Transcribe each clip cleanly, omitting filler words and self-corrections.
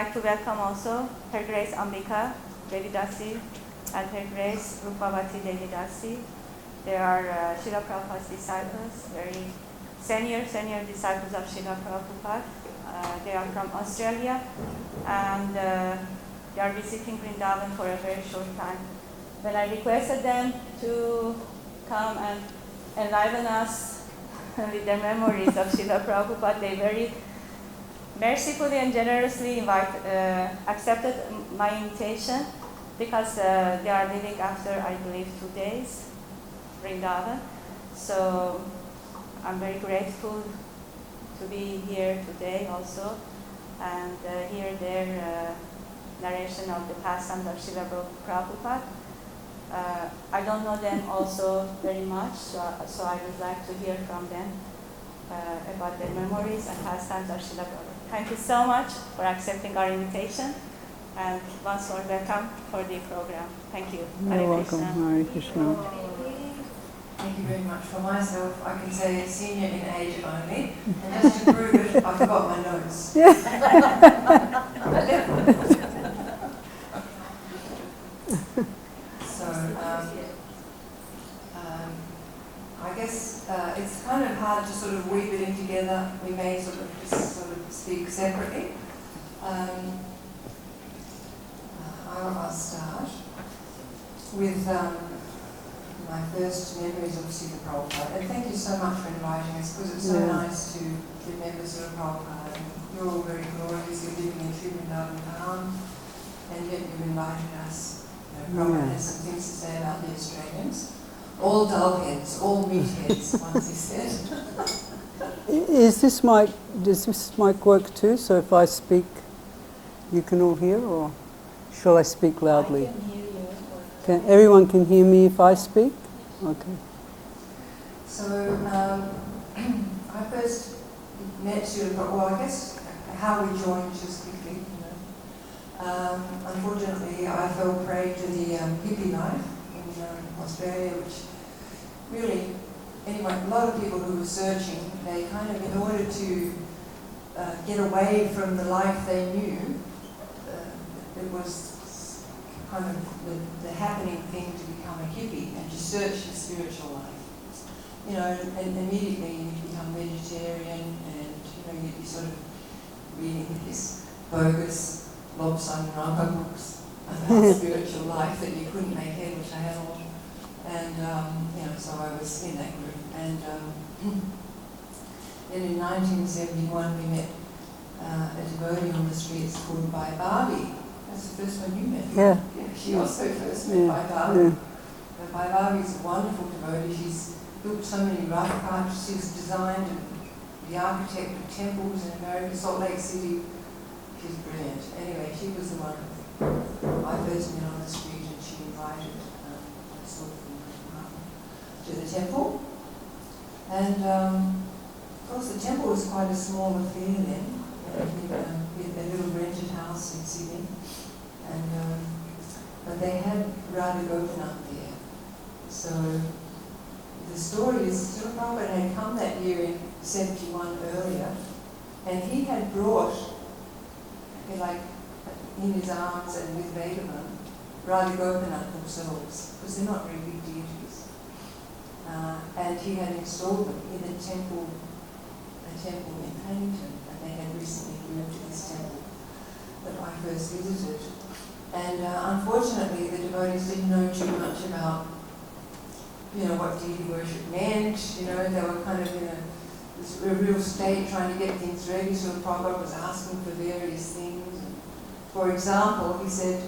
like to welcome also Her Grace Ambika Devi Dasi and Her Grace Rukmavati Devi Dasi. They are Srila Prabhupada's disciples, very senior disciples of Srila Prabhupada. They are from Australia, and they are visiting Vrindavan for a very short time. When I requested them to come and enliven us with their memories of Srila Prabhupada, they very mercifully and generously accepted my invitation, because they are leaving after, I believe, 2 days, Vrindavan. So I'm very grateful to be here today also and hear their narration of the pastimes of Srila Prabhupada. I don't know them also very much, so I would like to hear from them about their memories and pastimes of Srila Prabhupada. Thank you so much for accepting our invitation, and once more welcome for the program. Thank you. You're welcome. Hare Krishna. Thank you very much. For myself, I can say senior in age only, and just to prove it, I forgot my notes. I guess it's kind of hard to sort of weave it in together. We may sort of speak separately. I'll start with my first memories of Srila Prabhupada. And thank you so much for inviting us, because it's so nice to remember Srila Prabhupada. And you're all very glorious. You're living in Vrindavan, and yet you've invited us. Prabhupada has some things to say about the Australians. All dull heads, all meat heads, once he said. Does this mic work too? So if I speak, you can all hear, or shall I speak loudly? I can hear you. Everyone can hear me if I speak? Okay. So I first met Srila Prabhupada, well, I guess how we joined just quickly. Unfortunately, I fell prey to the hippie life in Australia, which really, anyway, a lot of people who were searching, they kind of, in order to get away from the life they knew, it was kind of the happening thing to become a hippie and to search the spiritual life. You know, and immediately you become vegetarian, and you'd be sort of reading these bogus lobsang Rama books about spiritual life that you couldn't make head or tail of. And, so I was in that group. And then in 1971 we met a devotee on the streets called Bhai. That's the first one you met. Yeah. She also first met Bhai. But Bhai is a wonderful devotee. She's built so many rough cuts. She's designed the architect of temples in America, Salt Lake City. She's brilliant. Anyway, she was the one I first met on the street, and she invited us to the temple. And of course the temple was quite a small affair then. We had a little rented house in Sydney. And but they had Radha Gopinath there. So the story is, Srila Prabhupada had come that year in 71 earlier, and he had brought, like in his arms and with Vrindavan, Radha Gopinath themselves, because they're not very big deities. And he had installed them in a temple in Paddington, and they had recently moved to this temple that I first visited. And unfortunately, the devotees didn't know too much about, what deity worship meant. They were kind of in a real state trying to get things ready. So Prabhupada was asking for various things. For example, he said,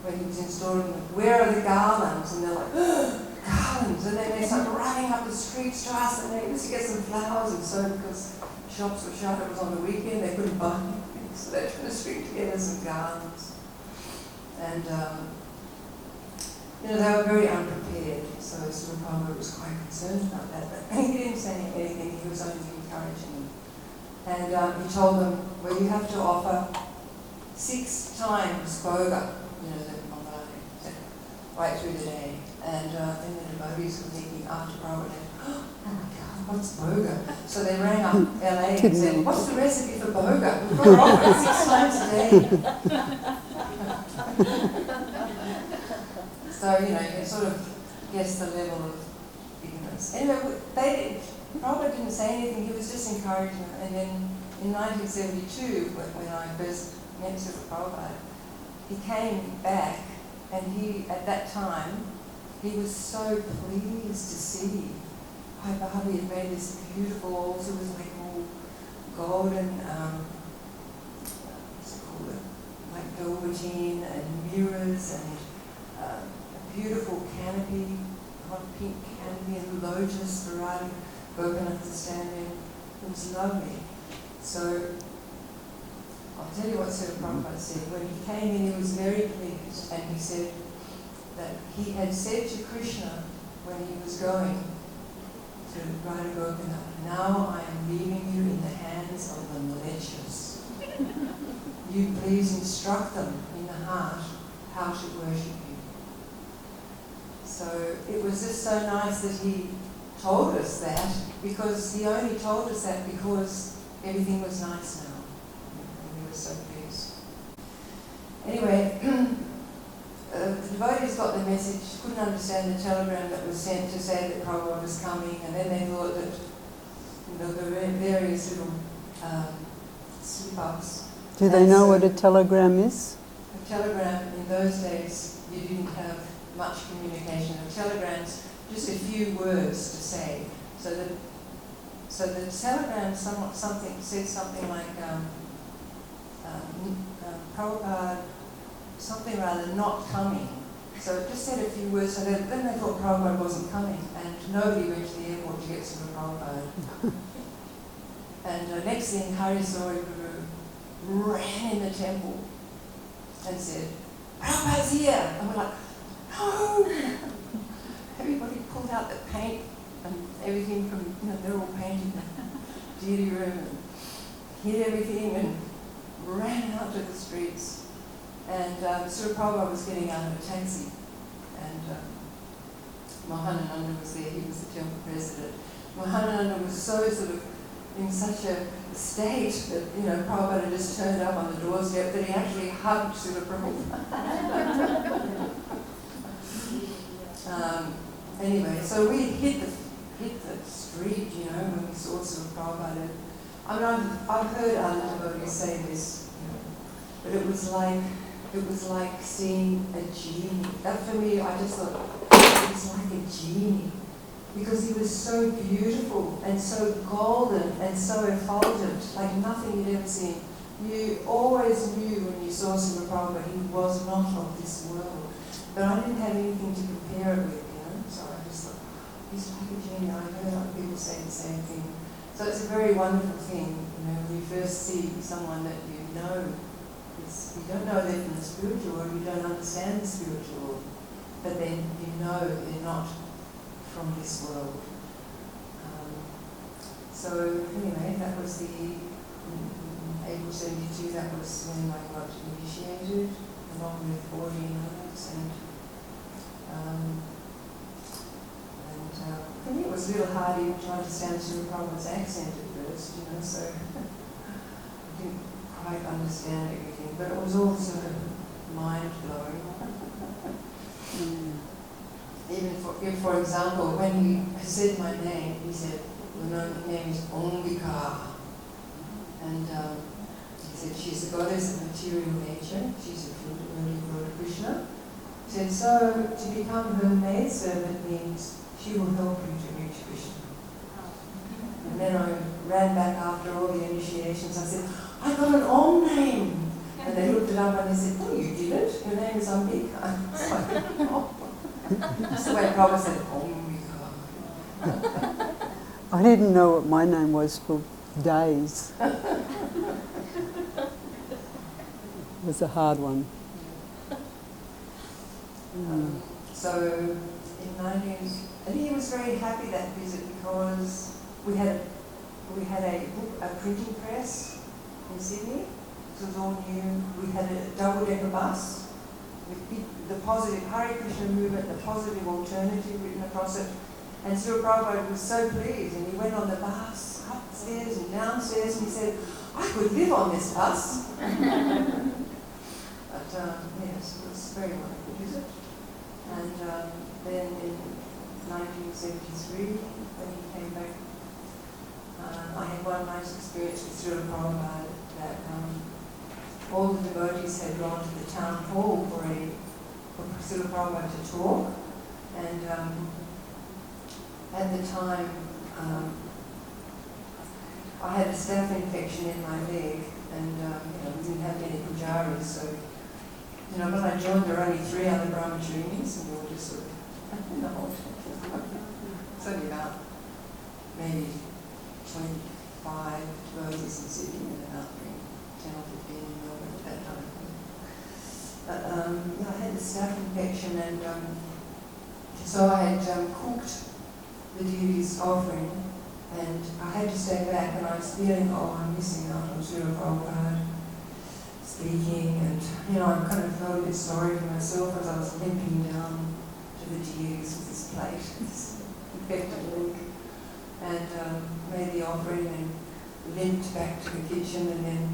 when he was installing them, "Where are the garlands?" And they're like, "Garlands!" And then they start running up the streets to us, and they used to get some flowers, and so because shops were shut, it was on the weekend, they couldn't buy anything, so they tried to string together some garlands. And they were very unprepared, so Srila Prabhupada was quite concerned about that. But he didn't say anything, he was only encouraging them. And he told them, well, you have to offer 6 times bhoga, right through the day. And then the devotees were thinking after Prabhupada, oh my God, what's boga? So they rang up LA and said, what's the recipe for boga? We've got to offer it 6 times a day. So, you can sort of guess the level of ignorance. Anyway, Prabhupada didn't say anything, he was just encouraging them. And then in 1972, when I first met Srila Prabhupada, he came back, and at that time, he was so pleased to see Bhai Bhavi had made this beautiful altar with like all golden, what's it called, like velveteen and mirrors and a beautiful canopy, hot pink canopy and lotus variety, coconuts are standing. It was lovely. So I'll tell you what Srila Prabhupada said. When he came in, he was very pleased, and he said that he had said to Krishna when he was going to Radha Gokuna, now I am leaving you in the hands of the malicious. You please instruct them in the heart how to worship you. So it was just so nice that he told us that, because he only told us that because everything was nice now. And we were so pleased. Anyway, the devotees got the message, couldn't understand the telegram that was sent to say that Prabhupada was coming, and then they thought that there were various little slip-ups. Do they know what a telegram is? A telegram, in those days, you didn't have much communication. A telegram's just a few words to say. So the telegram said something like Prabhupada, something rather not coming. So it just said a few words, so then they thought Prabhupada wasn't coming, and nobody went to the airport to get some Prabhupada. And next thing, Harisori Guru ran in the temple and said, Prabhupada's here! And we're like, no! Everybody pulled out the paint and everything from, they're all painting the deity room, and hid everything and ran out to the streets. And Srila Prabhupada was getting out of a taxi, and Mahanananda was there, he was the temple president. Mahanananda was so sort of in such a state that, Prabhupada just turned up on the doorstep that he actually hugged Srila Prabhupada. Anyway, so we hit the street, when we saw Srila Prabhupada. I mean, I've heard other devotees say this, but it was like seeing a genie. That for me, I just thought, it was like a genie. Because he was so beautiful and so golden and so effulgent, like nothing you'd ever seen. You always knew when you saw Srila Prabhupada, he was not of this world. But I didn't have anything to compare it with, So I just thought, he's like a genie. I heard other people say the same thing. So it's a very wonderful thing, when you first see someone that you know. You don't know them from the spiritual world, you don't understand the spiritual world, but then they're not from this world. So anyway, that was in April 72, that was when I got initiated, along with 14 others, and for me it was a little hard even to understand Srila Prabhupada's accent at first, so I didn't quite understand everything, but it was also mind-blowing. Even for example, when he said my name, he said, your name is Ambika. And he said, she's the goddess of material nature, she's a true devotee of Lord Krishna. He said, so to become her maidservant means she will help you to reach Krishna. And then I ran back after all the initiations. I said, I got an Om name. And they looked it up and they said, oh, you did it? Your name is Ambika. It's like, oh. That's the way Prabhupada said, Ambika. I didn't know what my name was for days. It was a hard one. So and he was very happy that visit because we had a printing press in Sydney. It was all new. We had a double-decker bus with the positive Hare Krishna movement, the positive alternative written across it, And Srila Prabhupada was so pleased, and he went on the bus, upstairs and downstairs, and he said, I could live on this bus. But yes, it was a very wonderful visit. And then in 1973, when he came back, I had one nice experience with Srila Prabhupada that all the devotees had gone to the town hall for Srila Prabhupada to talk. And at the time, I had a staph infection in my leg, and we didn't have many pujaris, so when I joined, there were only 3 other brahmacharis, and we were just sort of in the whole it's only about maybe 25 devotees in Sydney, and about 10 or 15 in Melbourne at that time. But I had the staph infection, and so I had cooked the deity's offering, and I had to stay back, and I was feeling, I'm missing out on Srila Prabhupada speaking, and I kind of felt a bit sorry for myself as I was limping down to the deities with this plate, this infected leg, and made the offering and limped back to the kitchen, and then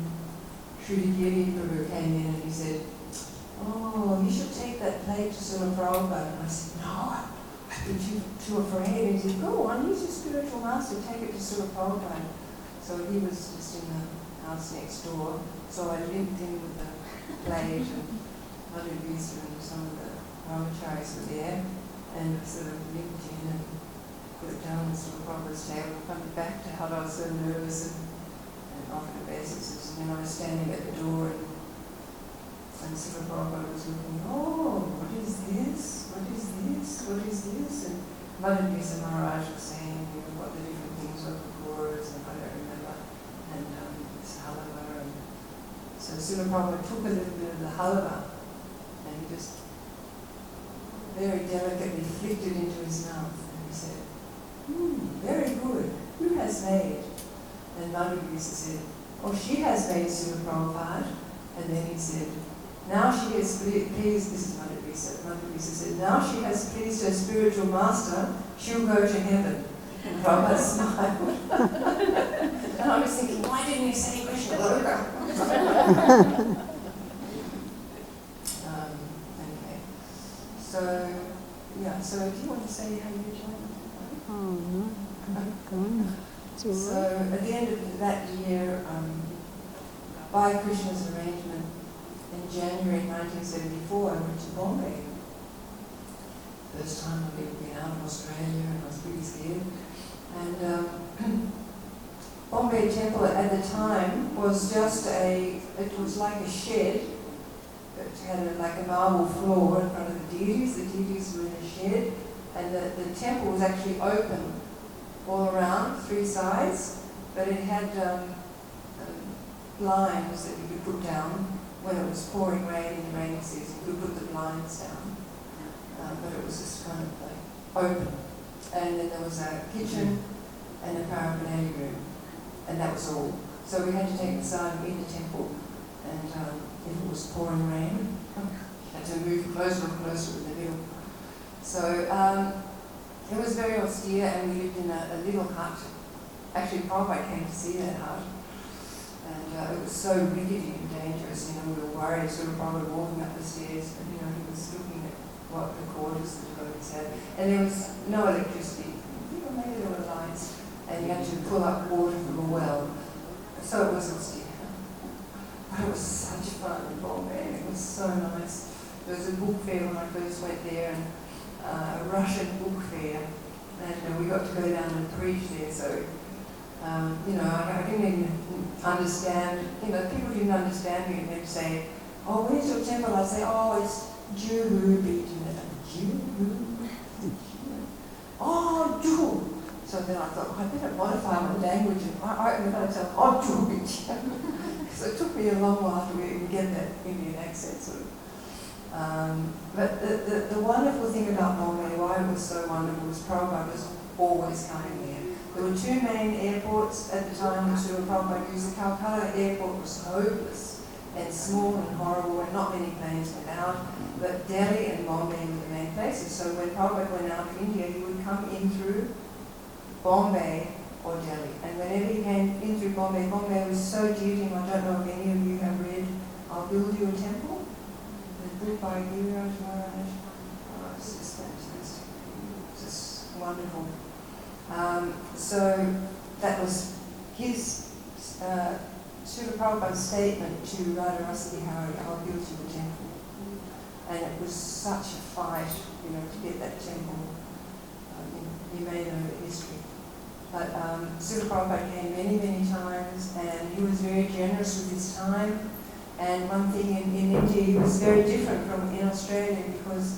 Sridhar Prabhu came in and he said, you should take that plate to Srila Prabhupada. And I said, no, I've been too afraid. And he said, go on, he's your spiritual master, take it to Srila Prabhupada. So he was just in the house next door. So I limped in with the plate, and Mataji and some of the brahmacharis were there, and sort of limped in and put it down on Srila Prabhupada's table, come back to how I was so nervous and offered obeisances. And then I was standing at the door, and Srila Prabhupada was looking, what is this? What is this? What is this? And Mataji Maharaj was saying, what the different things were before us, and I don't remember, and this halava. And so Srila Prabhupada took a little bit of the halava, and he just very delicately flicked it into his mouth, and he said, very good. Who has made? And Mataji said, she has made Srila Prabhupada. And then he said, now she has pleased, this is Mataji said, now she has pleased her spiritual master, she'll go to heaven. And Prabhupada smiled. And I was thinking, why didn't he say Krishna Loka? Okay. So do you want to say how you joined? No. So at the end of that year, by Krishna's arrangement, in January 1974, I went to Bombay. First time I've ever been out of Australia, and I was pretty scared. And Bombay Temple at the time was just it was like a shed that had like a marble floor in front of the deities. The deities were in a shed, and the temple was actually open all around, 3 sides, but it had blinds that you could put down. When it was pouring rain in the rainy season, you could put the blinds down, but it was just kind of like open. And then there was a kitchen and a paraphernalia room, and that was all. So we had to take the sadhu in the temple, and if it was pouring rain, had to move closer and closer in the middle. So it was very austere, and we lived in a little hut. Actually, Prabhupada came to see that hut. And it was so rickety and dangerous, we were worried, sort of Prabhupada walking up the stairs, and he was looking at what the quarters the devotees had. And there was no electricity. Maybe there were lights, and you had to pull up water from a well. So it was austere. But it was such fun in Bombay, and it was so nice. There was a book fair when I first went there, and a Russian book fair, and we got to go down and preach there, so I didn't even understand, people didn't understand me, and they'd say, where's your temple? I'd say, it's Juhu beach. And they'd like, Juhu? Juhu. So then I thought, I better modify my language, and I'd say, Juhu beach. So it took me a long while to even get that Indian accent sort of. But the wonderful thing about Bombay, why it was so wonderful, was Prabhupada was always coming there. There were 2 main airports at the time that Srila Prabhupada used. The Calcutta airport was hopeless. and small and horrible, and not many planes went out. But Delhi and Bombay were the main places. So when Prabhupada went out of India, he would come in through Bombay or Delhi. And whenever he came in through Bombay, Bombay was so dear to him. I don't know if any of you have read I'll Build You a Temple, the book by Giriraj Maharaj. Oh, it's just fantastic. It's just wonderful. So that was his Srila Prabhupada's statement to Radharasa Bihari, I'll build you a temple. And it was such a fight, to get that temple. You may know the history. But Srila Prabhupada came many, many times, and he was very generous with his time. And one thing in India, he was very different from in Australia, because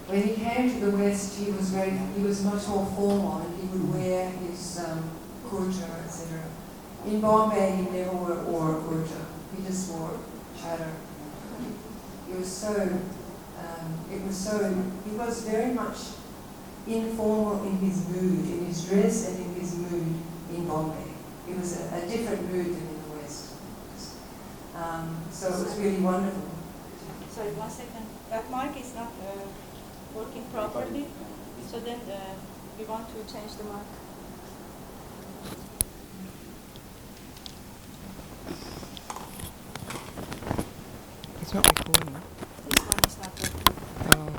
when he came to the West, he was much more formal, and he would wear his kurta, etc. In Bombay, he never wore a kurta. He just wore chador. He was very much informal in his mood, in his dress and in his mood in Bombay. It was a different mood than in the West. So it was really wonderful. Sorry, 1 second. That mark is not working properly, so then we want to change the mark. It's not recording. This one is not working. Oh.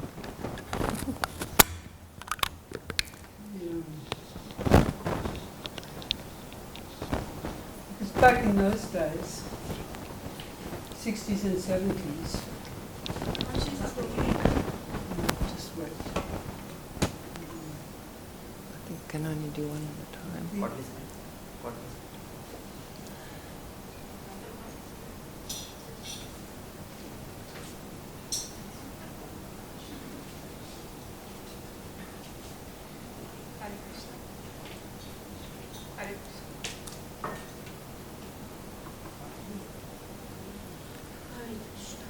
Because back in those days, 60s and 70s, just wait. I think can only do one at a time. What is it? What is it? Hare Krishna. Hare Krishna. Hare Krishna.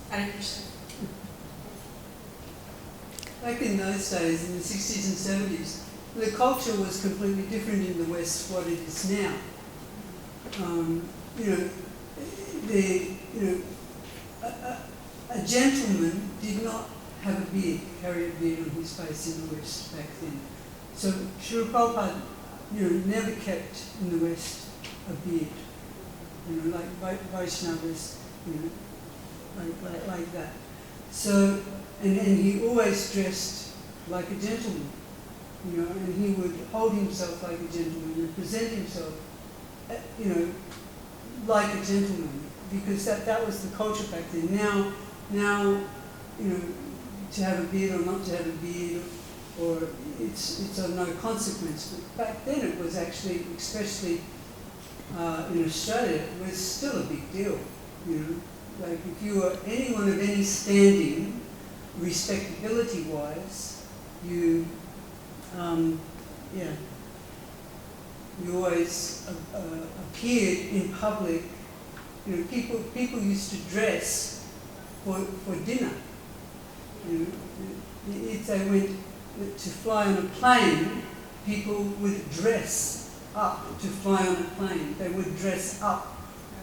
Hare Krishna. Back in those days, in the 60s and 70s, the culture was completely different in the West to what it is now. A gentleman did not have a beard, carry a beard on his face in the West back then. So Srila Prabhupada, never kept in the West a beard, like Vaishnavas, like that. So, and he always dressed like a gentleman, and he would hold himself like a gentleman and present himself, like a gentleman, because that was the culture back then. Now, to have a beard or not to have a beard, or it's of no consequence. But back then it was actually, especially in Australia, it was still a big deal. Like if you were anyone of any standing, respectability-wise, you always appeared in public. People used to dress for dinner. If they went to fly on a plane, people would dress up to fly on a plane. They would dress up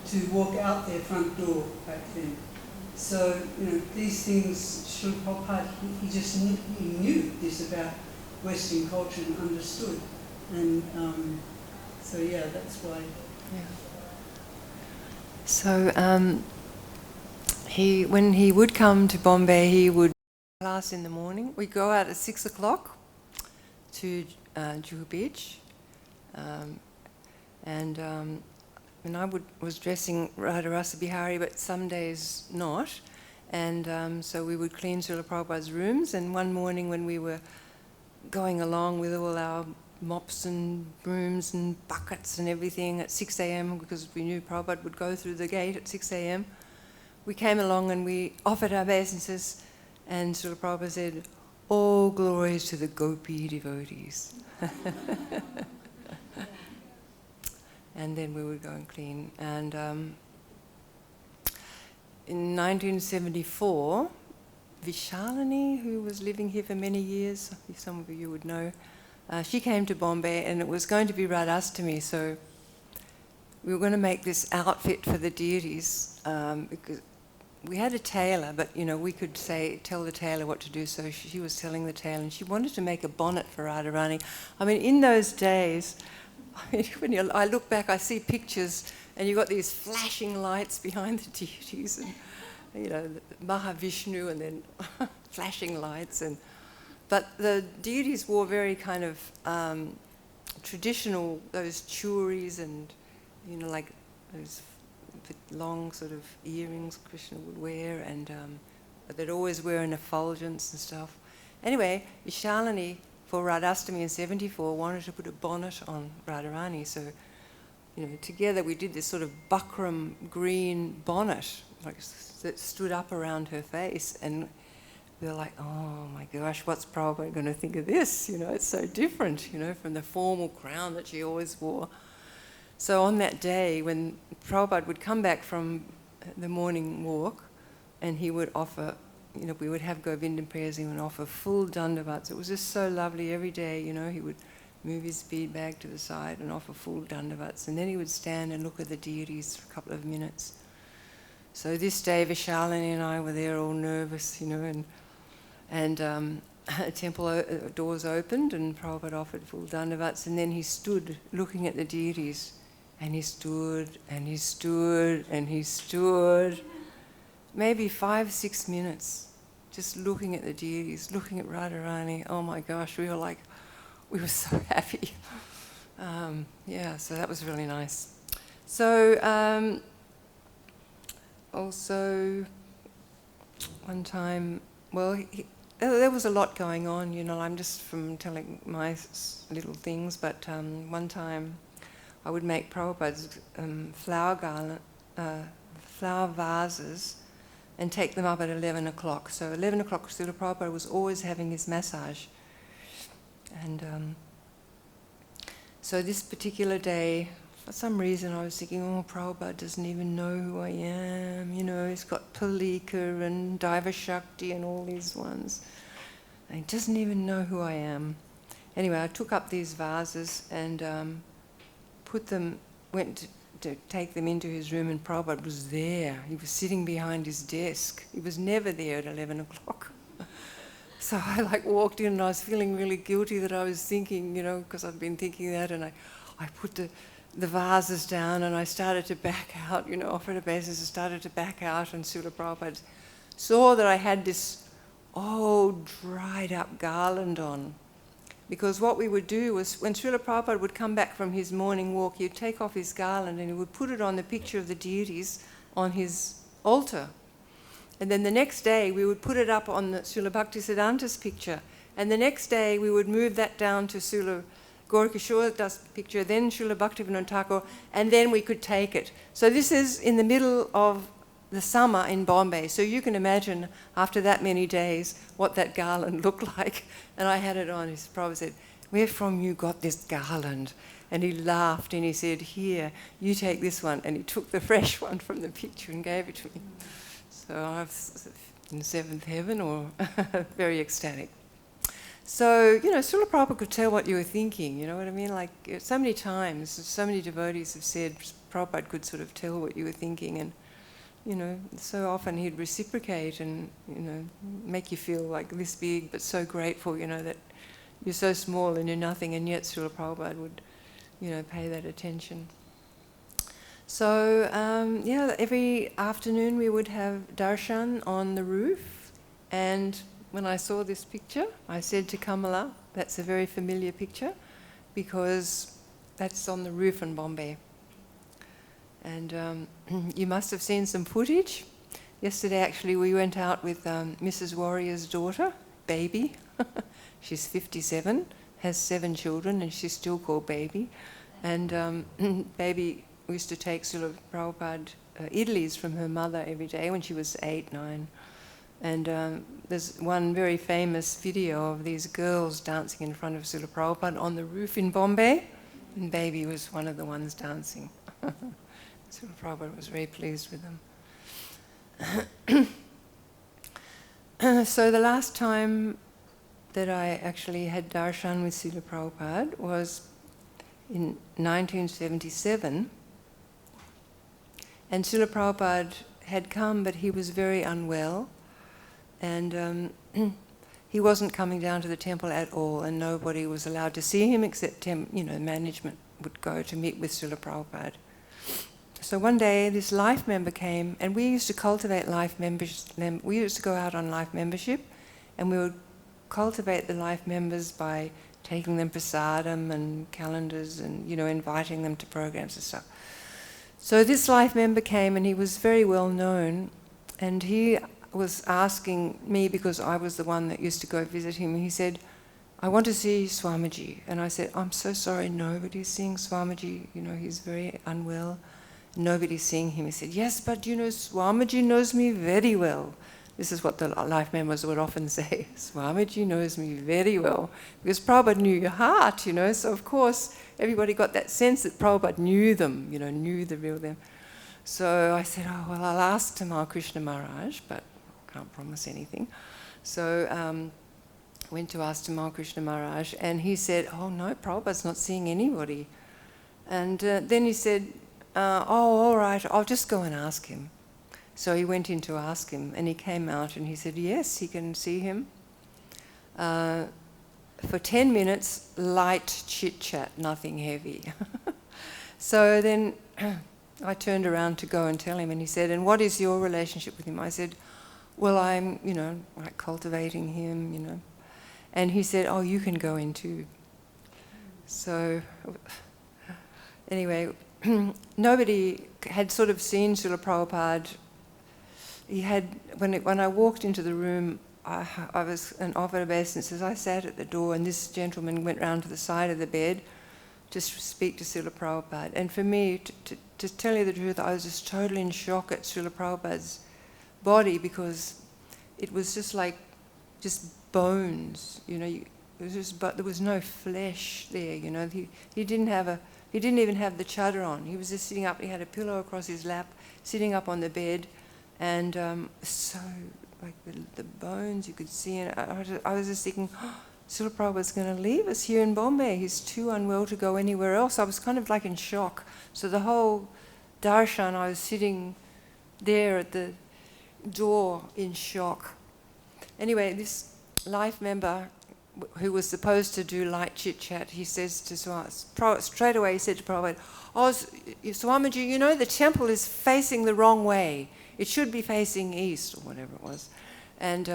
to walk out their front door back then. So, these things, Srila Prabhupada, he knew this about Western culture and understood. And that's why. Yeah. So when he would come to Bombay, he would class in the morning. We'd go out at 6 o'clock to Juhu Beach, and I was dressing Radharasa Bihari, but some days not. And so we would clean Srila Prabhupada's rooms. And one morning when we were going along with all our mops and brooms and buckets and everything at 6 a.m, because we knew Prabhupada would go through the gate at 6 a.m, we came along and we offered our obeisances, and Srila Prabhupada said, "All glories to the Gopi devotees." And then we would go and clean. And in 1974, Vishalini, who was living here for many years. Some of you would know. She came to Bombay, and it was going to be Radhastami, so we were going to make this outfit for the deities because we had a tailor, but we could tell the tailor what to do. So she was telling the tailor, and she wanted to make a bonnet for Radharani. I mean, in those days, when I look back, I see pictures, and you've got these flashing lights behind the deities, and Mahavishnu, and then flashing lights, but the deities wore very kind of traditional, those churis and like those long sort of earrings Krishna would wear, and they'd always wear an effulgence and stuff. Anyway, Vishalini for Radhastami in 74 wanted to put a bonnet on Radharani, so together we did this sort of buckram green bonnet that stood up around her face, and we were like, oh my gosh, what's Prabhupada going to think of this? It's so different, from the formal crown that she always wore. So on that day, when Prabhupada would come back from the morning walk, and he would offer, we would have Govindam prayers, he would offer full dandavats. It was just so lovely every day, he would move his bead bag to the side and offer full dandavats, and then he would stand and look at the deities for a couple of minutes. So this day, Vishalini and I were there all nervous, and temple doors opened, and Prabhupada offered full dandavats, and then he stood looking at the deities. And he stood, and he stood, and he stood, maybe 5-6 minutes, just looking at the deities, looking at Radharani. Oh my gosh, we were so happy. So that was really nice. So also one time, there was a lot going on, I'm just from telling my little things, but one time I would make Prabhupada's flower vases and take them up at 11 o'clock. So 11 o'clock, Srila Prabhupada was always having his massage. And so this particular day, for some reason I was thinking, Prabhupada doesn't even know who I am. He's got Palika and Daiva Shakti and all these ones. And he doesn't even know who I am. Anyway, I took up these vases and went to take them into his room, and Prabhupada was there. He was sitting behind his desk. He was never there at 11 o'clock. So I walked in, and I was feeling really guilty that I was thinking, because I'd been thinking that, and I put the vases down, and I started to back out, offered obeisance and started to back out, and Srila Prabhupada saw that I had this old dried up garland on. Because what we would do was, when Srila Prabhupada would come back from his morning walk, he'd take off his garland and he would put it on the picture of the deities on his altar. And then the next day, we would put it up on the Srila Bhaktisiddhanta's picture. And the next day, we would move that down to Srila Gaurikishora's picture, then Srila Bhaktivinoda Thakur, and then we could take it. So this is in the middle of the summer in Bombay. So you can imagine, after that many days, what that garland looked like. And I had it on. His Prabhupada said, "Where from you got this garland?" And he laughed and he said, "Here, you take this one." And he took the fresh one from the picture and gave it to me. So I was in seventh heaven, or very ecstatic. So, Srila Prabhupada could tell what you were thinking, you know what I mean? Like, so many times, so many devotees have said Prabhupada could sort of tell what you were thinking, and so often he'd reciprocate and, make you feel like this big, but so grateful, that you're so small and you're nothing, and yet Srila Prabhupada would, pay that attention. So, every afternoon we would have darshan on the roof, and when I saw this picture, I said to Kamala, that's a very familiar picture, because that's on the roof in Bombay. And you must have seen some footage. Yesterday, actually, we went out with Mrs. Warrior's daughter, Baby. She's 57, has 7 children, and she's still called Baby. And Baby used to take Srila Prabhupada idlis from her mother every day when she was 8, 9. And there's one very famous video of these girls dancing in front of Srila Prabhupada on the roof in Bombay, and Baby was one of the ones dancing. Srila Prabhupada was very pleased with them. So the last time that I actually had darshan with Srila Prabhupada was in 1977. And Srila Prabhupada had come, but he was very unwell. And he wasn't coming down to the temple at all, and nobody was allowed to see him except, management would go to meet with Srila Prabhupada. So one day this life member came, and we used to cultivate life members. We used to go out on life membership, and we would cultivate the life members by taking them prasadam and calendars and, inviting them to programs and stuff. So this life member came, and he was very well known, and he was asking me, because I was the one that used to go visit him, he said, "I want to see Swamiji." And I said, "I'm so sorry, nobody's seeing Swamiji, he's very unwell. Nobody's seeing him." He said, "Yes, but Swamiji knows me very well." This is what the life members would often say, "Swamiji knows me very well." Because Prabhupada knew your heart, so of course everybody got that sense that Prabhupada knew them, knew the real them. So I said, "Oh, well, I'll ask Tamal Krishna Maharaj, but I can't promise anything." So went to ask Tamal Krishna Maharaj, and he said, "Oh no, Prabhupada's not seeing anybody." And then he said, "Oh, all right, I'll just go and ask him." So he went in to ask him, and he came out and he said, yes, he can see him. For 10 minutes, light chit-chat, nothing heavy. So then I turned around to go and tell him, and he said, "And what is your relationship with him?" I said, "Well, I'm, like cultivating him, And he said, "Oh, you can go in too." So anyway, nobody had sort of seen Srila Prabhupada. He had, when I walked into the room, I was an offered obeisances. I sat at the door, and this gentleman went round to the side of the bed to speak to Srila Prabhupada. And for me, to tell you the truth, I was just totally in shock at Srila Prabhupada's body, because it was just like bones, it was just, but there was no flesh there, He didn't even have the chadar on. He was just sitting up. He had a pillow across his lap, sitting up on the bed, and so like the bones you could see. And I was just thinking, Srila Prabhupada's going to leave us here in Bombay. He's too unwell to go anywhere else. I was kind of like in shock. So the whole darshan, I was sitting there at the door in shock. Anyway, this life member who was supposed to do light chit-chat, he says to Swamiji, straight away he said to Prabhupada, "Oh, Swamiji, the temple is facing the wrong way. It should be facing east," or whatever it was. And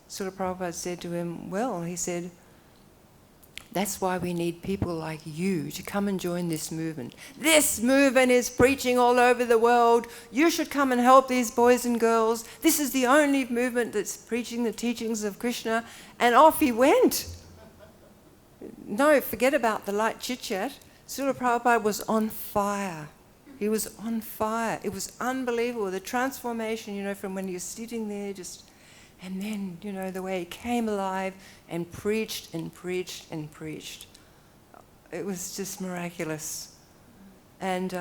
Srila Prabhupada said to him, "Well," he said, "that's why we need people like you to come and join this movement. This movement is preaching all over the world. You should come and help these boys and girls. This is the only movement that's preaching the teachings of Krishna." And off he went. No, forget about the light chit-chat. Srila Prabhupada was on fire. He was on fire. It was unbelievable. The transformation, from when he was sitting there and then, the way he came alive and preached and preached and preached. It was just miraculous. And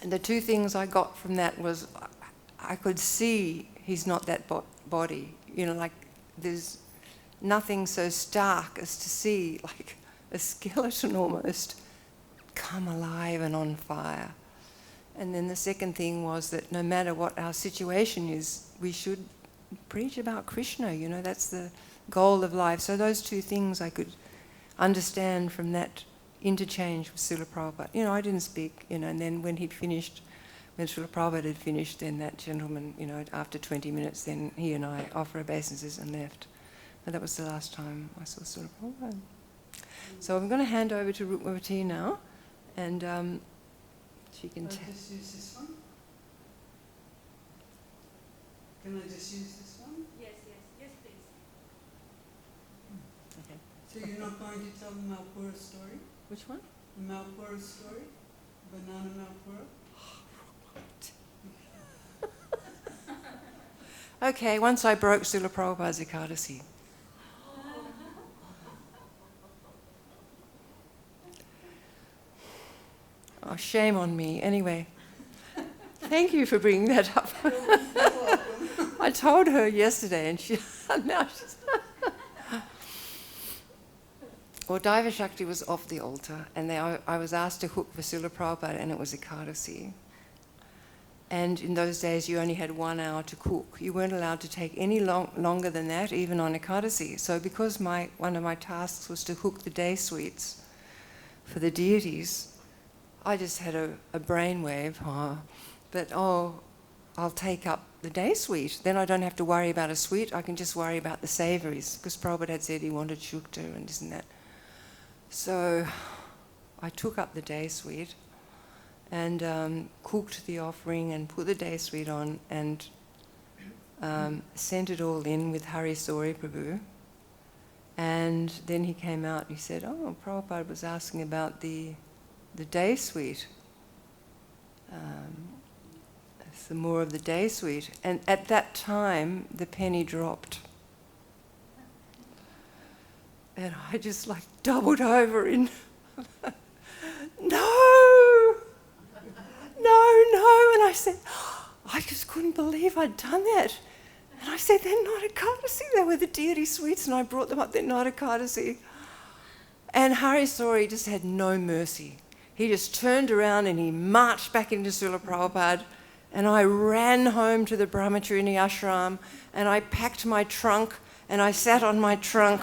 the two things I got from that was I could see he's not that body. Like there's nothing so stark as to see like a skeleton almost come alive and on fire. And then the second thing was that no matter what our situation is, we should preach about Krishna, that's the goal of life. So those two things I could understand from that interchange with Srila Prabhupada. I didn't speak, and then when Srila Prabhupada had finished, then that gentleman, after 20 minutes, then he and I offered obeisances and left. And that was the last time I saw Srila Prabhupada. So I'm going to hand over to Rukmavati now, and she can just use this one? Can I just use this one? Yes, please. Okay. So you're not going to tell the Malpura story? Which one? The Malpura story? Banana Malpura? Okay, once I broke Srila Prabhupada's Ekadasi. Oh, shame on me. Anyway, thank you for bringing that up. I I told her yesterday, and she now she's. Well, Daiva Shakti was off the altar, and I was asked to hook for Srila Prabhupada, and it was Ekadasi. And in those days, you only had 1 hour to cook. You weren't allowed to take any longer than that, even on Ekadasi. So because one of my tasks was to hook the day sweets for the deities, I just had a brainwave, I'll take up the day sweet. Then I don't have to worry about a sweet, I can just worry about the savouries, because Prabhupada had said he wanted shukta and this and that. So I took up the day sweet and cooked the offering and put the day sweet on and sent it all in with Hari Sori Prabhu. And then he came out and he said, oh, Prabhupada was asking about the day sweet. Some more of the day sweet. And at that time, the penny dropped. And I just like doubled over in, no! And I said, I just couldn't believe I'd done that. And I said, they're not Ekadasi, they were the deity sweets, and I brought them up, they're not Ekadasi. And Hari Sori just had no mercy. He just turned around and he marched back into Srila Prabhupada, and I ran home to the Brahmacharini ashram, and I packed my trunk, and I sat on my trunk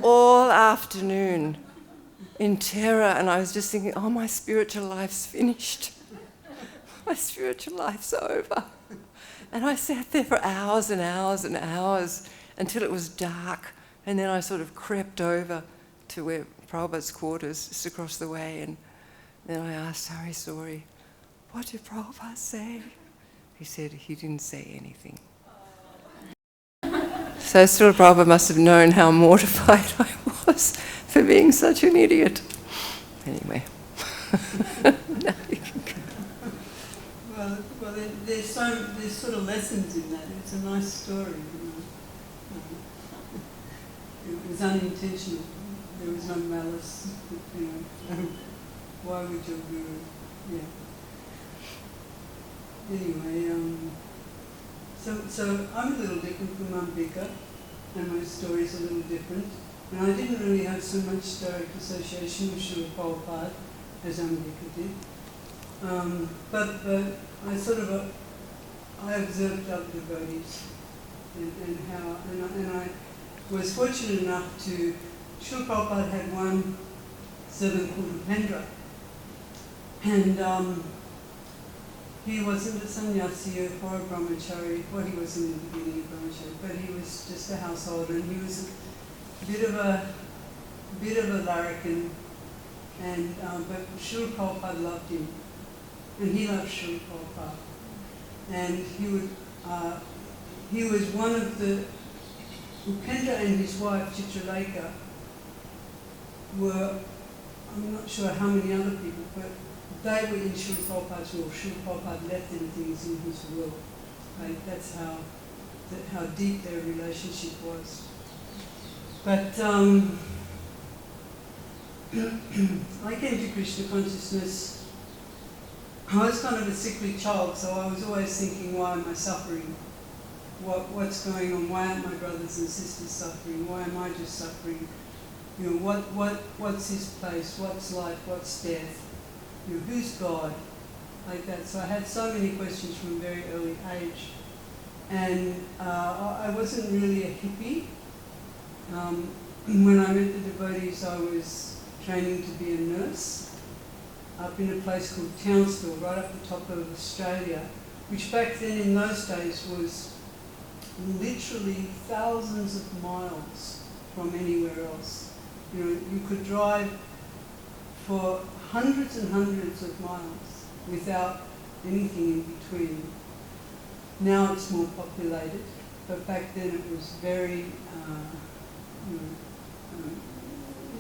all afternoon in terror, and I was just thinking, oh, my spiritual life's finished. My spiritual life's over. And I sat there for hours and hours and hours until it was dark, and then I sort of crept over to where Prabhupada's quarters, just across the way, and then I asked Hari Sori, what did Prabhupada say? He said he didn't say anything. So Srila Prabhupada must have known how mortified I was for being such an idiot. Anyway. Now you can go. Well, there's sort of lessons in that. It's a nice story. It was unintentional. There was no malice. Why would your guru? Yeah. Anyway, so I'm a little different from Ambika, and my story's a little different. And I didn't really have so much direct association with Srila Prabhupada as Ambika did. But I observed other devotees and I was fortunate enough to, Srila Prabhupada had one servant called Upendra, and he wasn't a sannyasi or a brahmachari. Well, he was in the beginning of brahmachari, but he was just a householder, and he was a bit of a larrikin, and but Srila Prabhupada loved him, and he loved Srila Prabhupada, and he was one of the, Upendra and his wife Chitralekha were, I'm not sure how many other people, but they were in Srila Prabhupada's will. Srila Prabhupada left them things in his will. Right? That's how deep their relationship was. But I came to Krishna consciousness. I was kind of a sickly child, so I was always thinking, why am I suffering? What's going on? Why aren't my brothers and sisters suffering? Why am I just suffering? You know, what's his place? What's life? What's death? You know, who's God? Like that. So I had so many questions from a very early age. And I wasn't really a hippie. When I met the devotees, I was training to be a nurse up in a place called Townsville, right up the top of Australia, which back then in those days was literally thousands of miles from anywhere else. You know, you could drive for hundreds and hundreds of miles without anything in between. Now it's more populated, but back then it was very,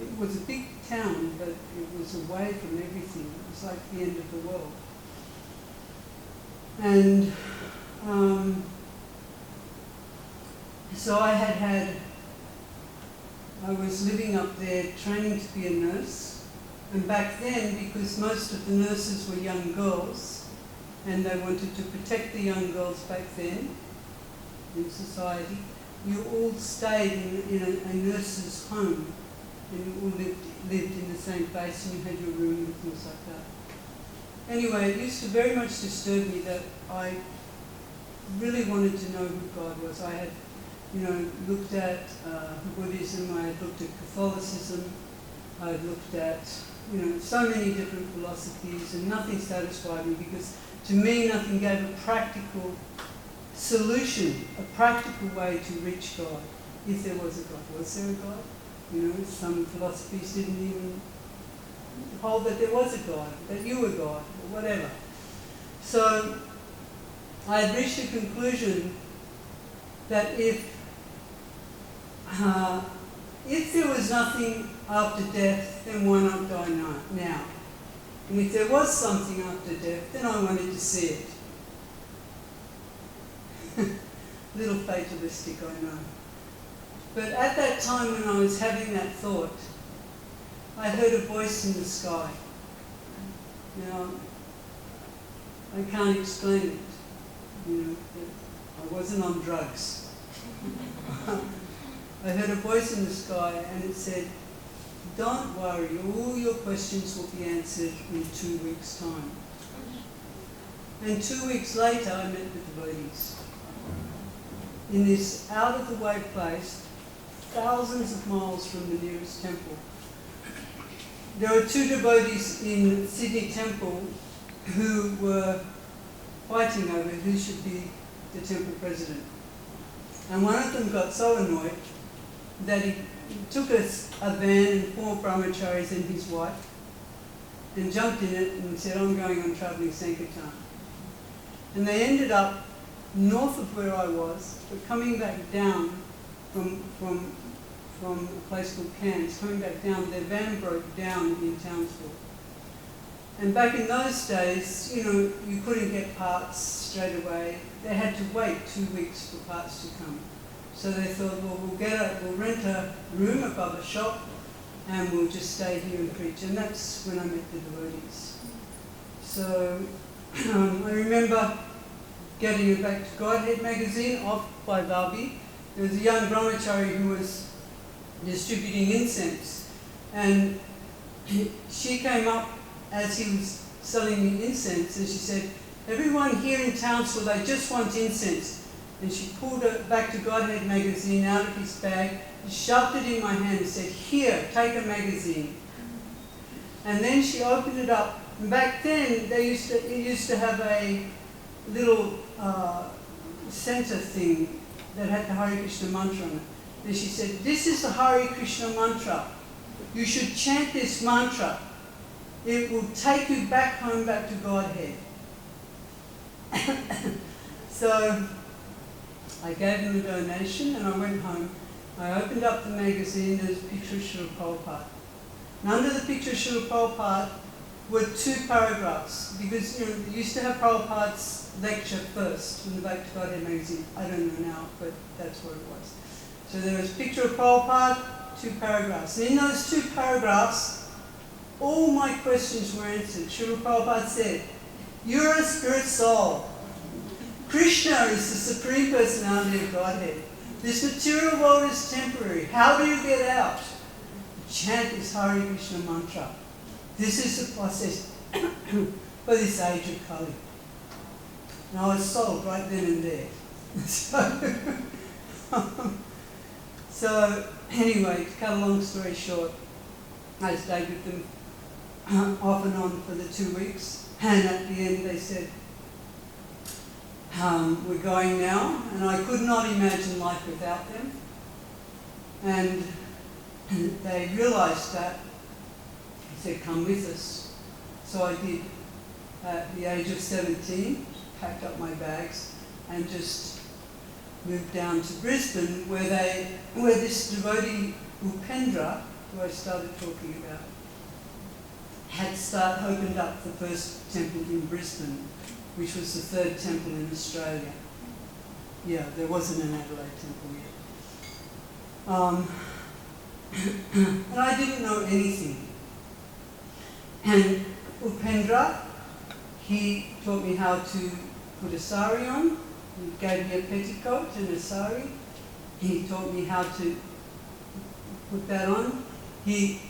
it was a big town, but it was away from everything. It was like the end of the world. And so I was living up there training to be a nurse, and back then, because most of the nurses were young girls, and they wanted to protect the young girls back then, in society, you all stayed in a nurse's home, and you all lived in the same place, and you had your room and things like that. Anyway, it used to very much disturb me that I really wanted to know who God was. I had, looked at Buddhism, I had looked at Catholicism, I had looked at, so many different philosophies, and nothing satisfied me, because to me nothing gave a practical solution, a practical way to reach God, if there was a God. Was there a God? Some philosophies didn't even hold that there was a God, that you were God, or whatever. So I had reached a conclusion that if there was nothing after death, then why not die now? And if there was something after death, then I wanted to see it. Little fatalistic, I know. But at that time when I was having that thought, I heard a voice in the sky. Now, I can't explain it. I wasn't on drugs. I heard a voice in the sky, and it said, "Don't worry, all your questions will be answered in 2 weeks' time." And 2 weeks later, I met the devotees in this out-of-the-way place, thousands of miles from the nearest temple. There were 2 devotees in Sydney Temple who were fighting over who should be the temple president. And one of them got so annoyed that he took a van and 4 brahmacharis and his wife and jumped in it and said, "I'm going on travelling Sankirtan." And they ended up north of where I was, but coming back down from a place called Cairns, coming back down, their van broke down in Townsville. And back in those days, you couldn't get parts straight away. They had to wait 2 weeks for parts to come. So they thought, well, we'll rent a room above a shop and we'll just stay here and preach. And that's when I met the devotees. So I remember getting a Back to Godhead magazine off by Barbie. There was a young brahmachari who was distributing incense. And she came up as he was selling me incense, and she said, "Everyone here in Townsville, they just want incense." And she pulled a Back to Godhead magazine out of his bag, shoved it in my hand and said, "Here, take a magazine." And then she opened it up. And back then, it used to have a little center thing that had the Hare Krishna mantra on it. And she said, "This is the Hare Krishna mantra. You should chant this mantra. It will take you back home, back to Godhead." So I gave them a donation and I went home. I opened up the magazine, there's a picture of Srila Prabhupada. And under the picture of Srila Prabhupada were 2 paragraphs, because they used to have Prabhupada's lecture first in the Back to Godhead magazine. I don't know now, but that's what it was. So there was a picture of Prabhupada, 2 paragraphs. And in those 2 paragraphs, all my questions were answered. Srila Prabhupada said, "You're a spirit soul. Krishna is the Supreme Personality of Godhead. This material world is temporary. How do you get out? Chant this Hare Krishna mantra. This is the process for this age of Kali." And I was sold right then and there. So anyway, to cut a long story short, I stayed with them off and on for the 2 weeks. And at the end they said, "We're going now." And I could not imagine life without them. And they realised that. They said, "Come with us." So I did. At the age of 17, packed up my bags and just moved down to Brisbane, where this devotee, Upendra, who I started talking about, had opened up the first temple in Brisbane, which was the 3rd temple in Australia. Yeah, there wasn't an Adelaide temple yet. And I didn't know anything. And Upendra, he taught me how to put a sari on, He gave me a petticoat and a sari. He taught me how to put that on.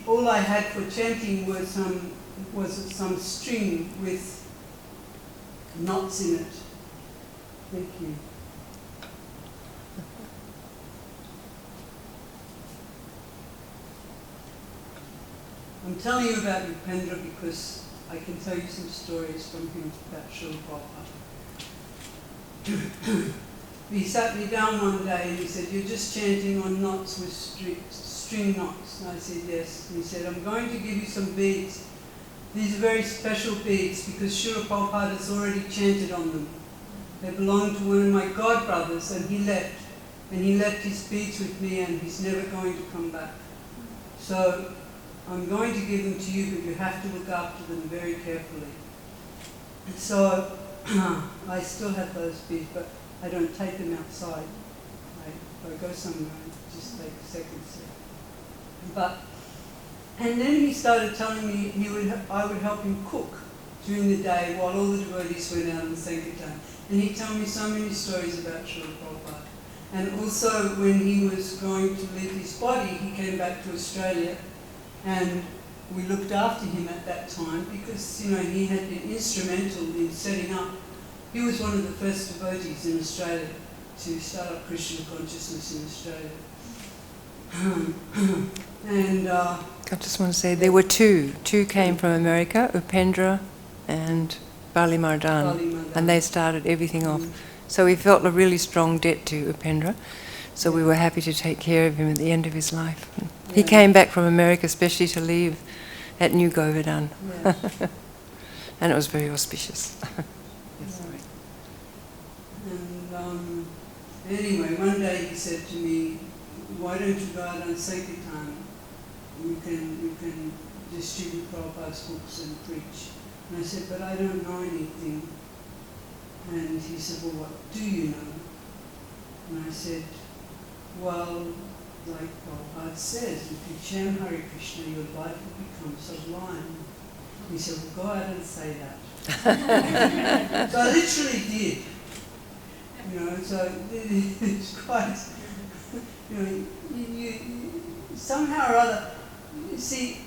All I had for chanting was some string with knots in it. Thank you. I'm telling you about Upendra because I can tell you some stories from him about Srila Prabhupada. He sat me down one day and he said, "You're just chanting on knots with string knots." And I said, "Yes." And he said, "I'm going to give you some beads. These are very special beads because Srila Prabhupada has already chanted on them. They belong to one of my godbrothers and he left. And he left his beads with me and he's never going to come back. So I'm going to give them to you, but you have to look after them very carefully." And so I still have those beads, but I don't take them outside. If I go somewhere, I just take a second step. And then he started telling me I would help him cook during the day while all the devotees went out on Sankirtan. And he'd tell me so many stories about Srila Prabhupada. And also when he was going to leave his body, he came back to Australia and we looked after him at that time because, he had been instrumental in setting up. He was one of the first devotees in Australia to start up Krishna consciousness in Australia. And I just want to say there were two. Two came from America, Upendra and Bali Mardan, and they started everything off. So we felt a really strong debt to Upendra, so we were happy to take care of him at the end of his life. He came back from America especially to leave at New Govardhan, and it was very auspicious. And anyway, one day he said to me, "Why don't you go out on Sankirtan? You can distribute Prabhupada's books and preach." And I said, "But I don't know anything." And he said, "Well, what do you know?" And I said, "Well, like Prabhupada says, if you chant Hare Krishna, your life will become sublime." He said, "Well, go out and say that." So I literally did. So it's quite, you somehow or other, you see,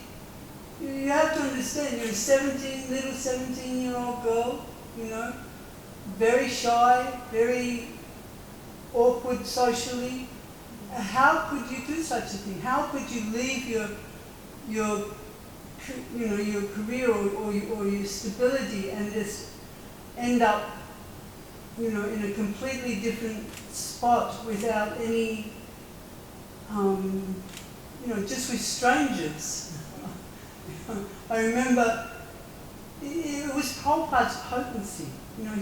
you have to understand, you're a 17-year-old girl, very shy, very awkward socially. How could you do such a thing? How could you leave your career or your stability and just end up, in a completely different spot without any, just with strangers? I remember it was Prabhupada's potency.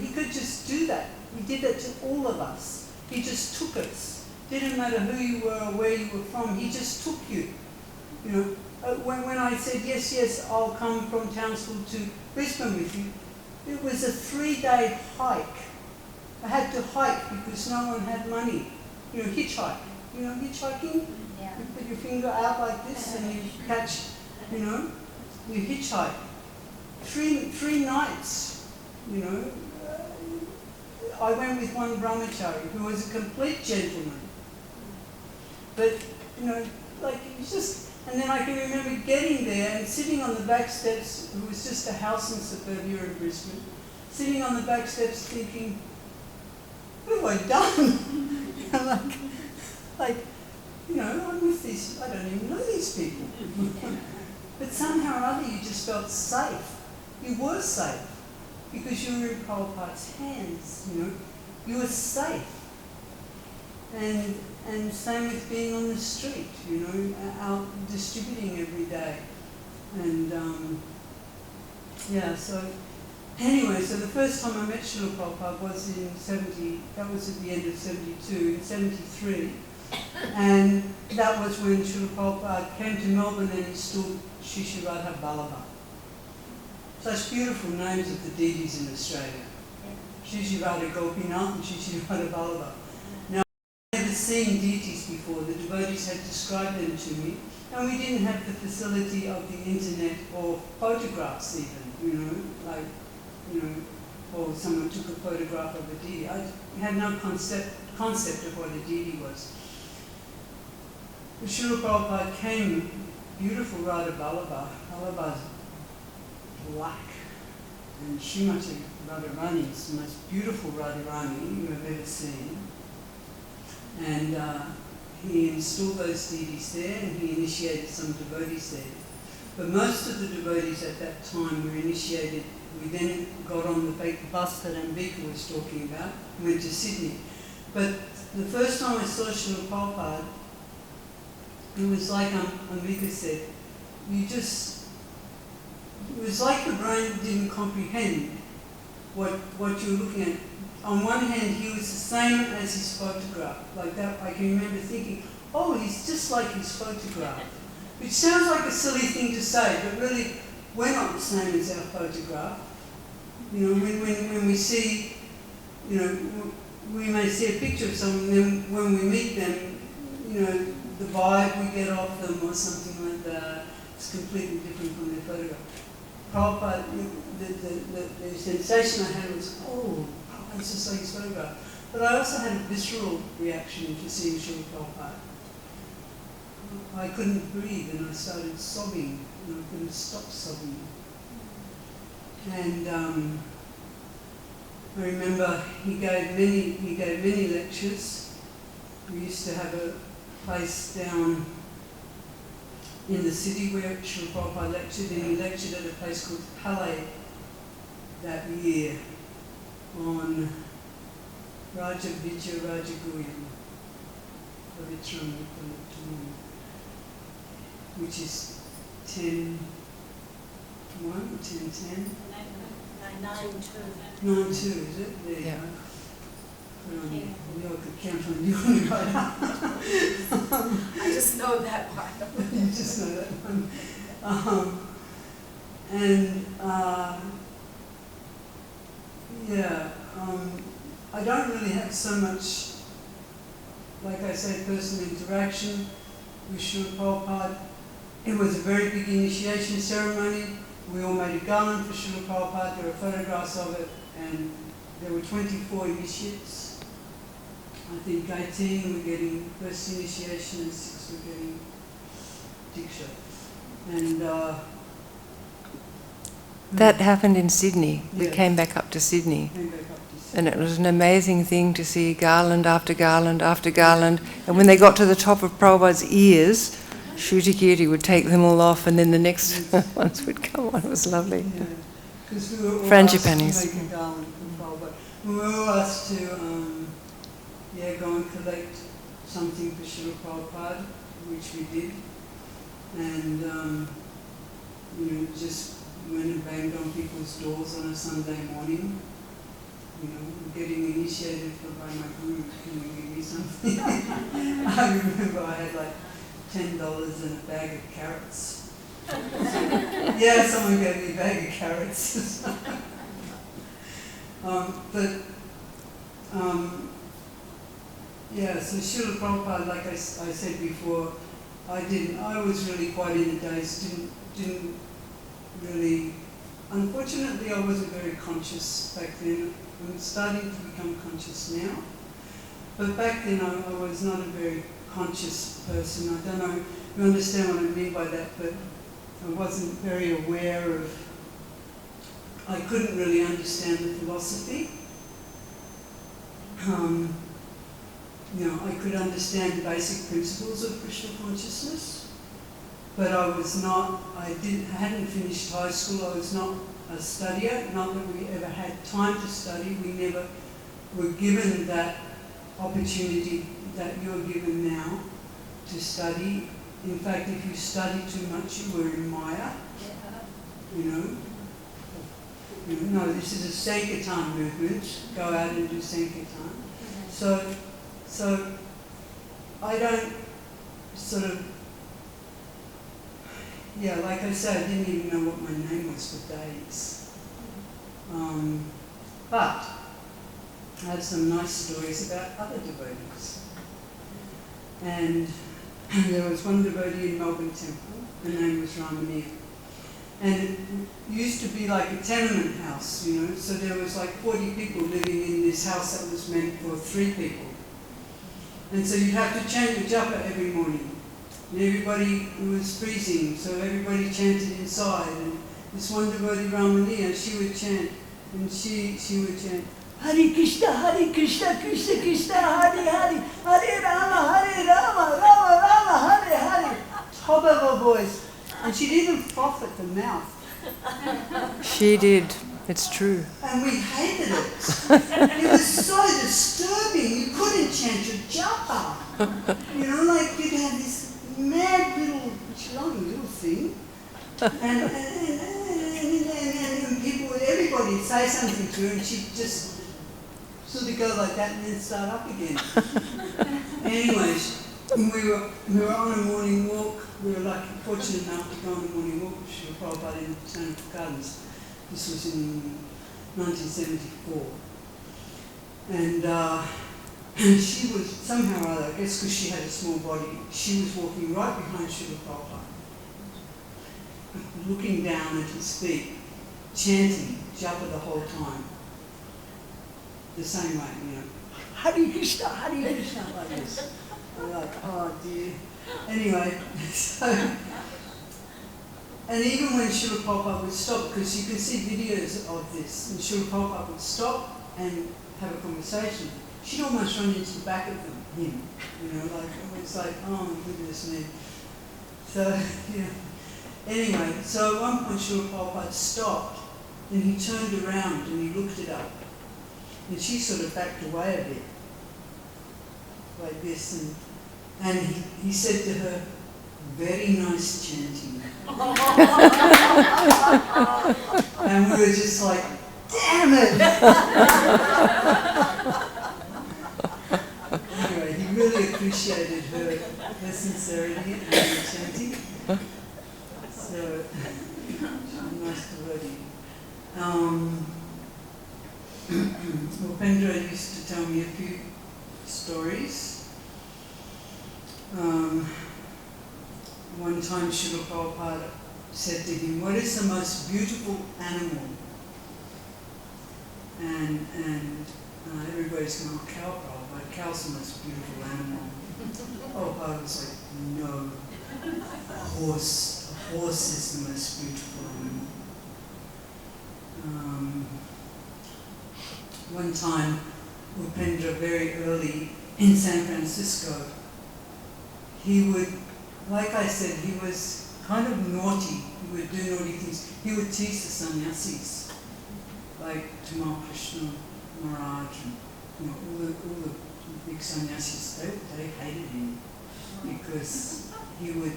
He could just do that. He did that to all of us. He just took us. Didn't matter who you were or where you were from. He just took you. When I said, yes, I'll come from Townsville to Brisbane with you, it was a 3-day hike. I had to hike because no one had money. Hitchhike. Hitchhiking? Yeah. You put your finger out like this and you catch, you hitchhike. Three nights, I went with one brahmachari who was a complete gentleman. But, it was just, and then I can remember getting there and sitting on the back steps, it was just a house in suburbia in Brisbane, sitting on the back steps thinking, what have I done? I'm with these, I don't even know these people. But somehow or other you just felt safe. You were safe because you were in Prabhupada's hands, You were safe. And same with being on the street, out distributing every day. And so anyway, so the first time I met Srila Prabhupada was in that was at the end of 72, in 73. And that was when Srila Prabhupada came to Melbourne and installed Shri Shri Radha Vallabha. Such beautiful names of the deities in Australia. Shri Shri Radha Gopinath and Shri Shri Radha Vallabha. Now, I've never seen deities before. The devotees had described them to me. And we didn't have the facility of the internet or photographs even, or someone took a photograph of a deity. I had no concept of what a deity was. But Srila Prabhupada came, beautiful Radha Vallabha. Vallabha's black, and Srimati Radharani is the most beautiful Radharani you have ever seen. And he installed those deities there, and he initiated some devotees there. But most of the devotees at that time were initiated. We then got on the bus that Ambika was talking about, and went to Sydney. But the first time I saw Srila Prabhupada, it was like Ambika said, it was like the brain didn't comprehend what you were looking at. On one hand, he was the same as his photograph. Like that, I can remember thinking, oh, he's just like his photograph. Which sounds like a silly thing to say, but really, we're not the same as our photograph. You know, when we see, you know, we may see a picture of someone, then when we meet them, you know, the vibe we get off them or something like that, it's completely different from their photograph. Prabhupada, the sensation I had was, oh, it's just like his photograph. But I also had a visceral reaction to seeing Srila Prabhupada. I couldn't breathe and I started sobbing, and I couldn't stop sobbing. And I remember he gave many lectures. We used to have a place down in the city where Srila Prabhupada lectured, and he lectured at a place called Palais that year on Raja Vijaya Rajaguyam, which is 10-1, 10-10? 9-2, is it? There you go. You could count on you right now. I just know that part. You just know that one. I don't really have so much, like I say, personal interaction with Srila Prabhupada. It was a very big initiation ceremony. We all made a garland for Srila Prabhupada. There are photographs of it, and there were 24 initiates. I think 18 were getting first initiation and 6 were getting Diksha. And that happened in Sydney. We Yes. came back up to Sydney. came back up to Sydney. And it was an amazing thing to see garland after garland after garland. And when they got to the top of Prabhupada's ears, Shruti would take them all off, and then the next ones would come on. It was lovely. Yeah. Because we were all Frangipanis. asked to make a garland for Prabhupada. We were all asked to go and collect something for Srila Prabhupada, which we did. And just went and banged on people's doors on a Sunday morning. You know, getting initiated by my guru, can you give me something? I remember I had like $10 and a bag of carrots. Yeah, someone gave me a bag of carrots. So Srila Prabhupada, like I said before, I was really quite in the days, didn't really, unfortunately I wasn't very conscious back then. I'm starting to become conscious now. But back then I was not a very conscious person. I don't know if you understand what I mean by that, but I wasn't very aware of, I couldn't really understand the philosophy. I could understand the basic principles of Krishna consciousness, but I hadn't finished high school, I was not a studier, not that we ever had time to study, we never were given that opportunity that you're given now to study. In fact, if you study too much, you were in Maya, No, this is a Sankirtan movement, go out and do Sankirtan. So I don't like I said, I didn't even know what my name was for days. But I had some nice stories about other devotees. And there was one devotee in Melbourne Temple, her name was Ramaniya. And it used to be like a tenement house, you know, so there was like 40 people living in this house that was meant for 3 people. And so you'd have to chant the japa every morning. And everybody, it was freezing, so everybody chanted inside. And this one devotee, Ramaniya, she would chant, and she would chant, Hare Krishna, Krishna Krishna, Hare Hare, Hare Rama, Rama Rama, Hare Hare. Top of her voice. And she'd even froth at the mouth. She did. It's true. And we hated it. It was so disturbing. You couldn't chant your japa. You know, like you'd have this mad little, chilling little thing. And people, everybody would say something to her and she'd just sort of go like that and then start up again. Anyways, we were on a morning walk. We were lucky, fortunate enough to go on a morning walk with Srila Prabhupada in the Botanical Gardens. This was in 1974. And she was, somehow or other, I guess because she had a small body, she was walking right behind Srila Prabhupada, looking down at his feet, chanting japa the whole time. The same way, you know. Hare Krishna, like this. I'm like, oh dear. Anyway, so, and even when Srila Prabhupada would stop, because you can see videos of this, and Srila Prabhupada would stop and have a conversation, she'd almost run into the back of him, you know, like, it's like, oh my goodness me. So, you know, anyway, so at one point Srila Prabhupada stopped, and he turned around and he looked it up, and she sort of backed away a bit, like this, and he said to her, very nice chanting. And we were just like, damn it! Anyway, he really appreciated her sincerity and her chanting. So, she's a nice devotee. Upendra used to tell me a few stories. One time Srila Prabhupada said to him, what is the most beautiful animal? And everybody's going, oh, cow, Prabhupada, cow's the most beautiful animal. Prabhupada was like, no, a horse is the most beautiful animal. One time, Upendra, very early in San Francisco, he would, like I said, he was kind of naughty. He would do naughty things. He would tease the sannyasis, like Tamal Krishna Maharaj, and you know, all the big sannyasis. They hated him because he would,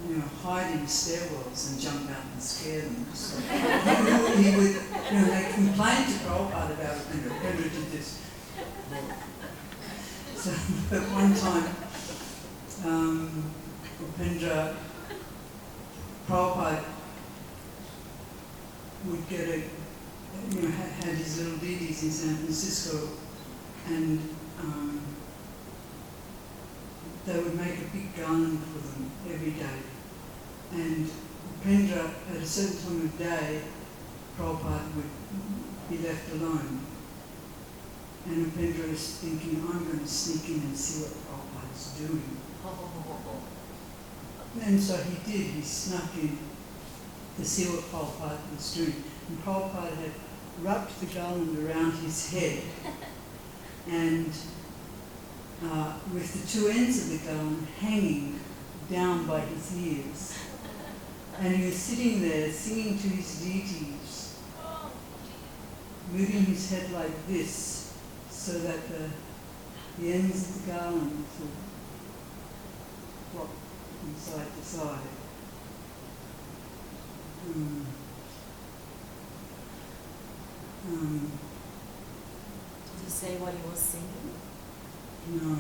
you know, hide in stairwells and jump out and scare them. So he would, you know, they complained to Prabhupada about it, and Upendra did this. So at one time, Upendra, Prabhupada would get you know, had his little deities in San Francisco, and they would make a big garland for them every day. And Upendra, at a certain time of day, Prabhupada would be left alone. And Upendra is thinking, I'm going to sneak in and see what Prabhupada's doing. And so he did. He snuck in to see what Prabhupada was doing. And Prabhupada had wrapped the garland around his head, and with the two ends of the garland hanging down by his ears. And he was sitting there singing to his deities, moving his head like this, so that the ends of the garland would flop from side to side. Did you say what he was singing? No,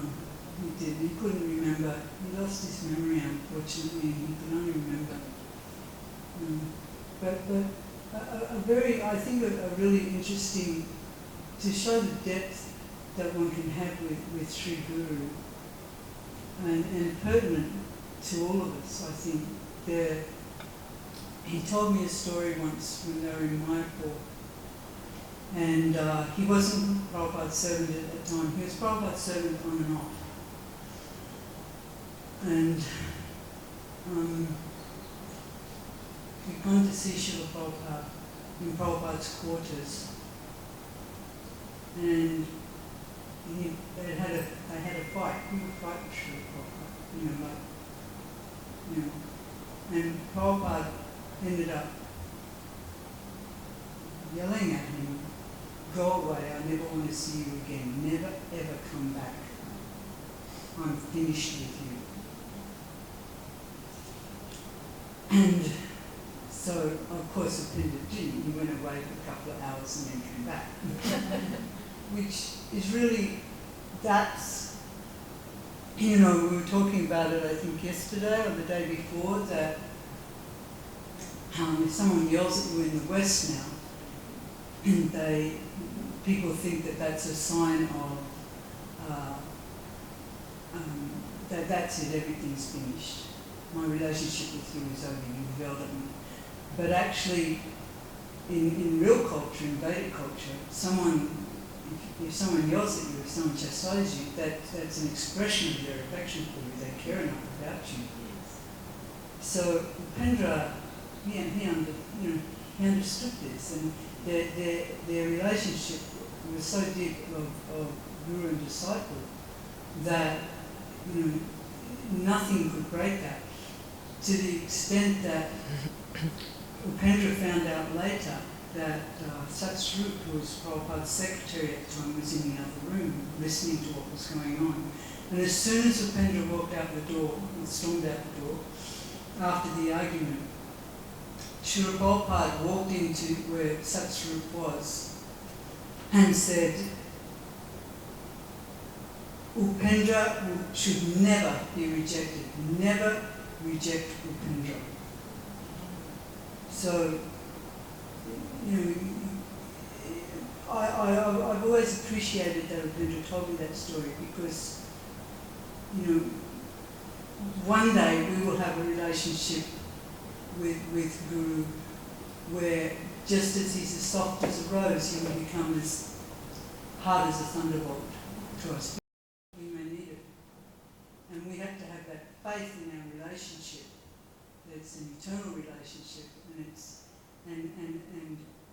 he didn't. He couldn't remember. He lost his memory, unfortunately. He could only remember. But a very, I think a really interesting, to show the depth that one can have with Sri Guru, and pertinent to all of us, I think. he told me a story once when they were in Mayapur. And he wasn't Prabhupada's servant at that time. He was Prabhupada's servant on and off. And we'd gone to see Srila Prabhupada in Prabhupada's quarters. And they had a fight. He would fight with Srila Prabhupada, And Prabhupada ended up yelling at him, "Go away, I never want to see you again. Never ever come back. I'm finished with you." And so, of course, Upendra didn't. He went away for a couple of hours and then came back. Which is really, that's, we were talking about it, I think, yesterday or the day before, that if someone yells at you in the West now, and people think that that's a sign of, that that's it, everything's finished. My relationship with you is over, you've yelled at me. But actually, in real culture, in Vedic culture, if someone yells at you, if someone chastises you, that's an expression of their affection for you. They care enough about you. So Upendra, he understood this, and their relationship was so deep of guru and disciple that nothing could break that. To the extent that Upendra found out later that Satsrup, who was Prabhupada's secretary at the time, was in the other room listening to what was going on. And as soon as Upendra walked out the door and stormed out the door, after the argument, Srila Prabhupada walked into where Satsrup was and said, "Upendra should never be rejected. Never reject Upendra." So, I've always appreciated that Upendra told me that story because, one day we will have a relationship with Guru where just as he's as soft as a rose, he will become as hard as a thunderbolt to us. We may need it. And we have to have that faith in our relationship. It's an eternal relationship, and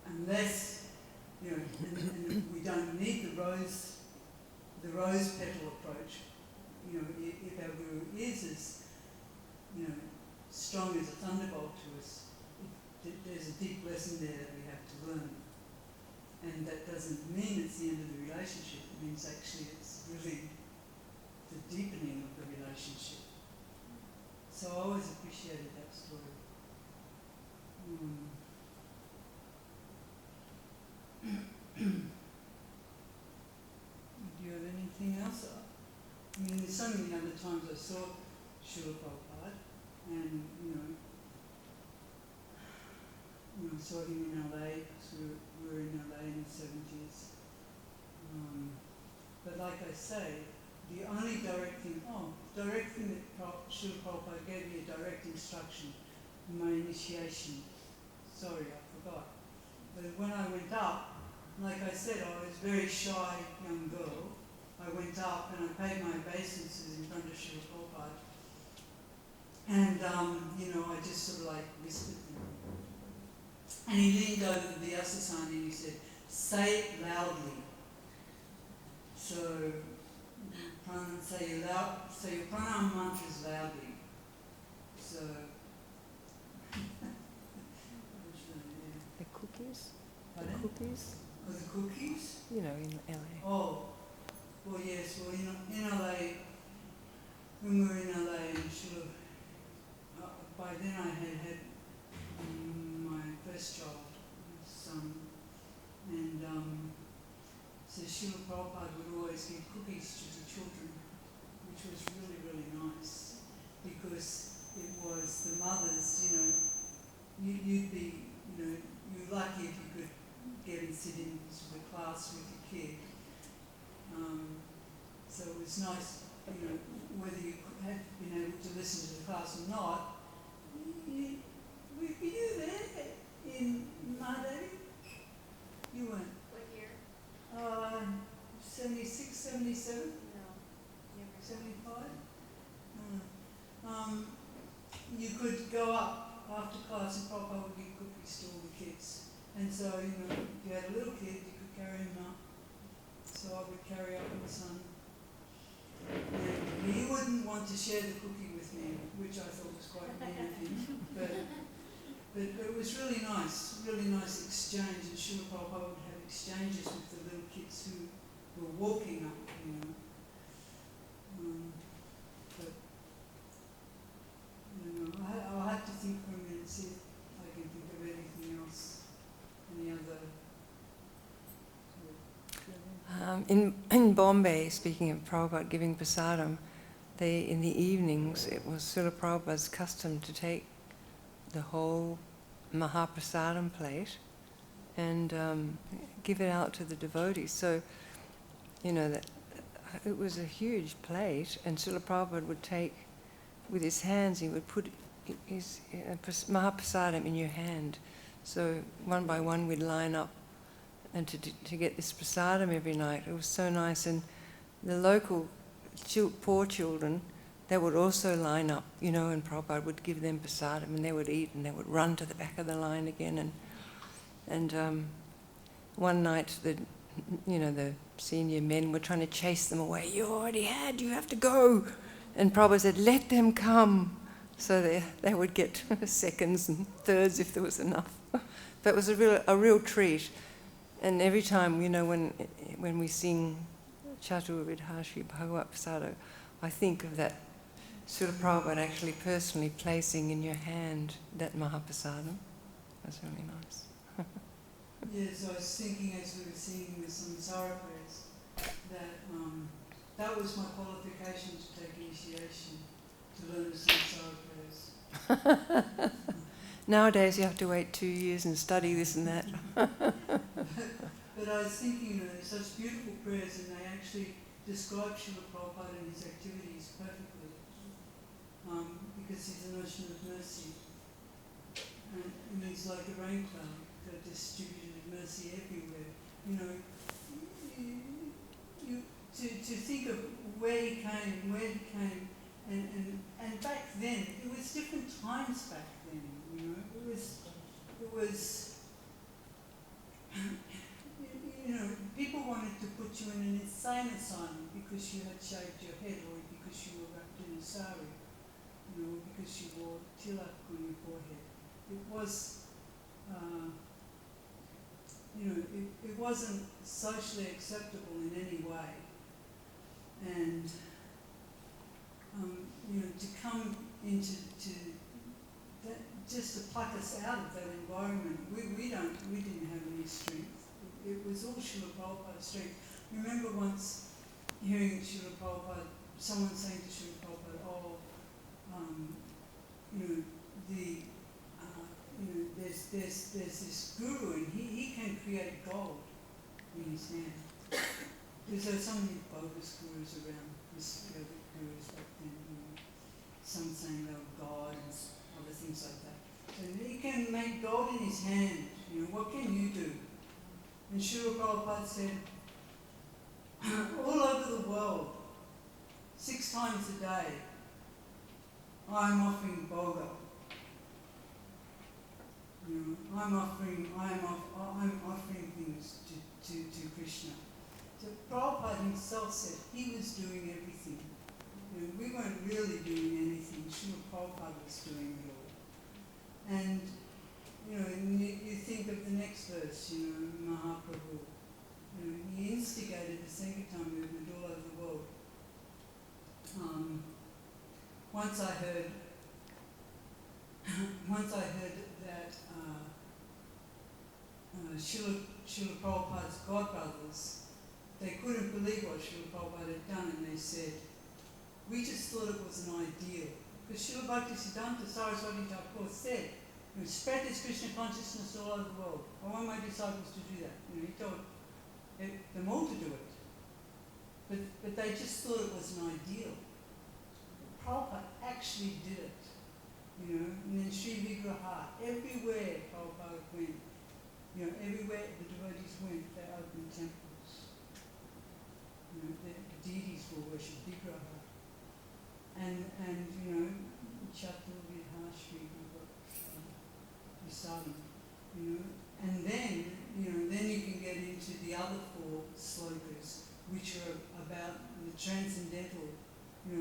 unless and we don't need the rose petal approach. If our Guru is as strong as a thunderbolt to us, there's a deep lesson there that we have to learn. And that doesn't mean it's the end of the relationship. It means actually it's really the deepening of the relationship. So I always appreciated that story. Do you have anything else? There's so many other times I saw Srila Prabhupada, and I saw him in LA, because we were in LA in the 70s. But like I say, the only direct thing that Srila Prabhupada gave me a direct instruction in my initiation. Sorry, I forgot. But when I went up, like I said, I was a very shy young girl. I went up and I paid my obeisances in front of Srila Prabhupada. And, I just sort of like whispered to him. And he leaned over the Vyasasana and he said, "Say it loudly." So, say your pranam mantras loudly. So, The cookies? Pardon? The cookies? Oh, the cookies? In LA. Oh, well, yes. Well, in LA, when we were in LA, and by then I had my first child, my son, and so Srila Prabhupada would always give cookies to the children, which was really, really nice, because it was the mothers, you'd be, you're lucky if you could get and sit in the class with your kid. So it was nice, whether you had been able to listen to the class or not, were you there? 77? No. 75? You could go up after class and Papa would give cookies to all the kids. And so, you know, if you had a little kid, you could carry him up. So I would carry up my son. And he wouldn't want to share the cookie with me, which I thought was quite mean of him. But it was really nice exchange. And Srila Prabhupada would have exchanges with the little kids who were walking up, you know. But I don't know. I'll have to think for a minute and see if I can think of anything else. Any other? In Bombay, speaking of Prabhupada giving prasadam, in the evenings, it was Srila Prabhupada's custom to take the whole Mahaprasadam plate and give it out to the devotees. So, you know, that it was a huge plate, and Srila Prabhupada would take, with his hands, he would put his Mahaprasadam in your hand. So one by one we'd line up and to get this prasadam every night. It was so nice. And the local poor children, they would also line up, you know, and Prabhupada would give them prasadam, and they would eat, and they would run to the back of the line again. And one night, the senior men were trying to chase them away. You already had, you have to go. And Prabhupada said, let them come. So they would get seconds and thirds if there was enough. But it was a real treat. And every time, you know, when we sing Chaturvidhashi Bhagavad Prasada, I think of that Srila Prabhupada actually personally placing in your hand that Mahaprasadam. That's really nice. Yes, I was thinking as we were singing the Samsara prayers that was my qualification to take initiation, to learn the Samsara prayers. Nowadays you have to wait 2 years and study this and that. But I was thinking, you know, such beautiful prayers, and they actually describe Srila Prabhupada and his activities perfectly, because he's an ocean of mercy, and he's like a rain cloud that distributed mercy everywhere. You know, to think of where he came, and back then it was different times back then. You know, it was. You know, people wanted to put you in an insane asylum because you had shaved your head, or because you were wrapped in a sari, you know, because you wore tilak on your forehead. It was, you know, it wasn't socially acceptable in any way. And, you know, to come into that, just to pluck us out of that environment, we didn't have any strength. It was all Srila Prabhupada's strength. I remember once hearing Srila Prabhupada, someone saying to Srila Prabhupada, you know, there's this guru, and he can create gold in his hand. There's so many bogus gurus around, this gurus back then, you know, some saying they were God and other things like that. So he can make gold in his hand. You know, what can you do? And Srila Prabhupada said, all over the world, 6 times a day, I'm offering bhoga. You know, I'm offering things to Krishna. So Prabhupada himself said he was doing everything. You know, we weren't really doing anything. Srila Prabhupada was doing it all. And you know, and you think of the next verse, you know, Mahaprabhu. You know, he instigated the Sankirtan movement all over the world. Once I heard that Srila Prabhupada's godbrothers, they couldn't believe what Srila Prabhupada had done, and they said, we just thought it was an ideal. Because Srila Bhaktisiddhanta Saraswati Thakur said, you know, spread this Krishna consciousness all over the world. I want my disciples to do that. You know, he told them all to do it. But they just thought it was an ideal. Prabhupada actually did it. You know, and then Sri Vigraha, everywhere Prabhupada went, you know, everywhere the devotees went, they opened temples. You know, the deities were worshipped, Vigraha. And you know, Chatur Vihashri Visalam, you know, and then, you know, then you can get into the other 4 slokas, which are about the transcendental, you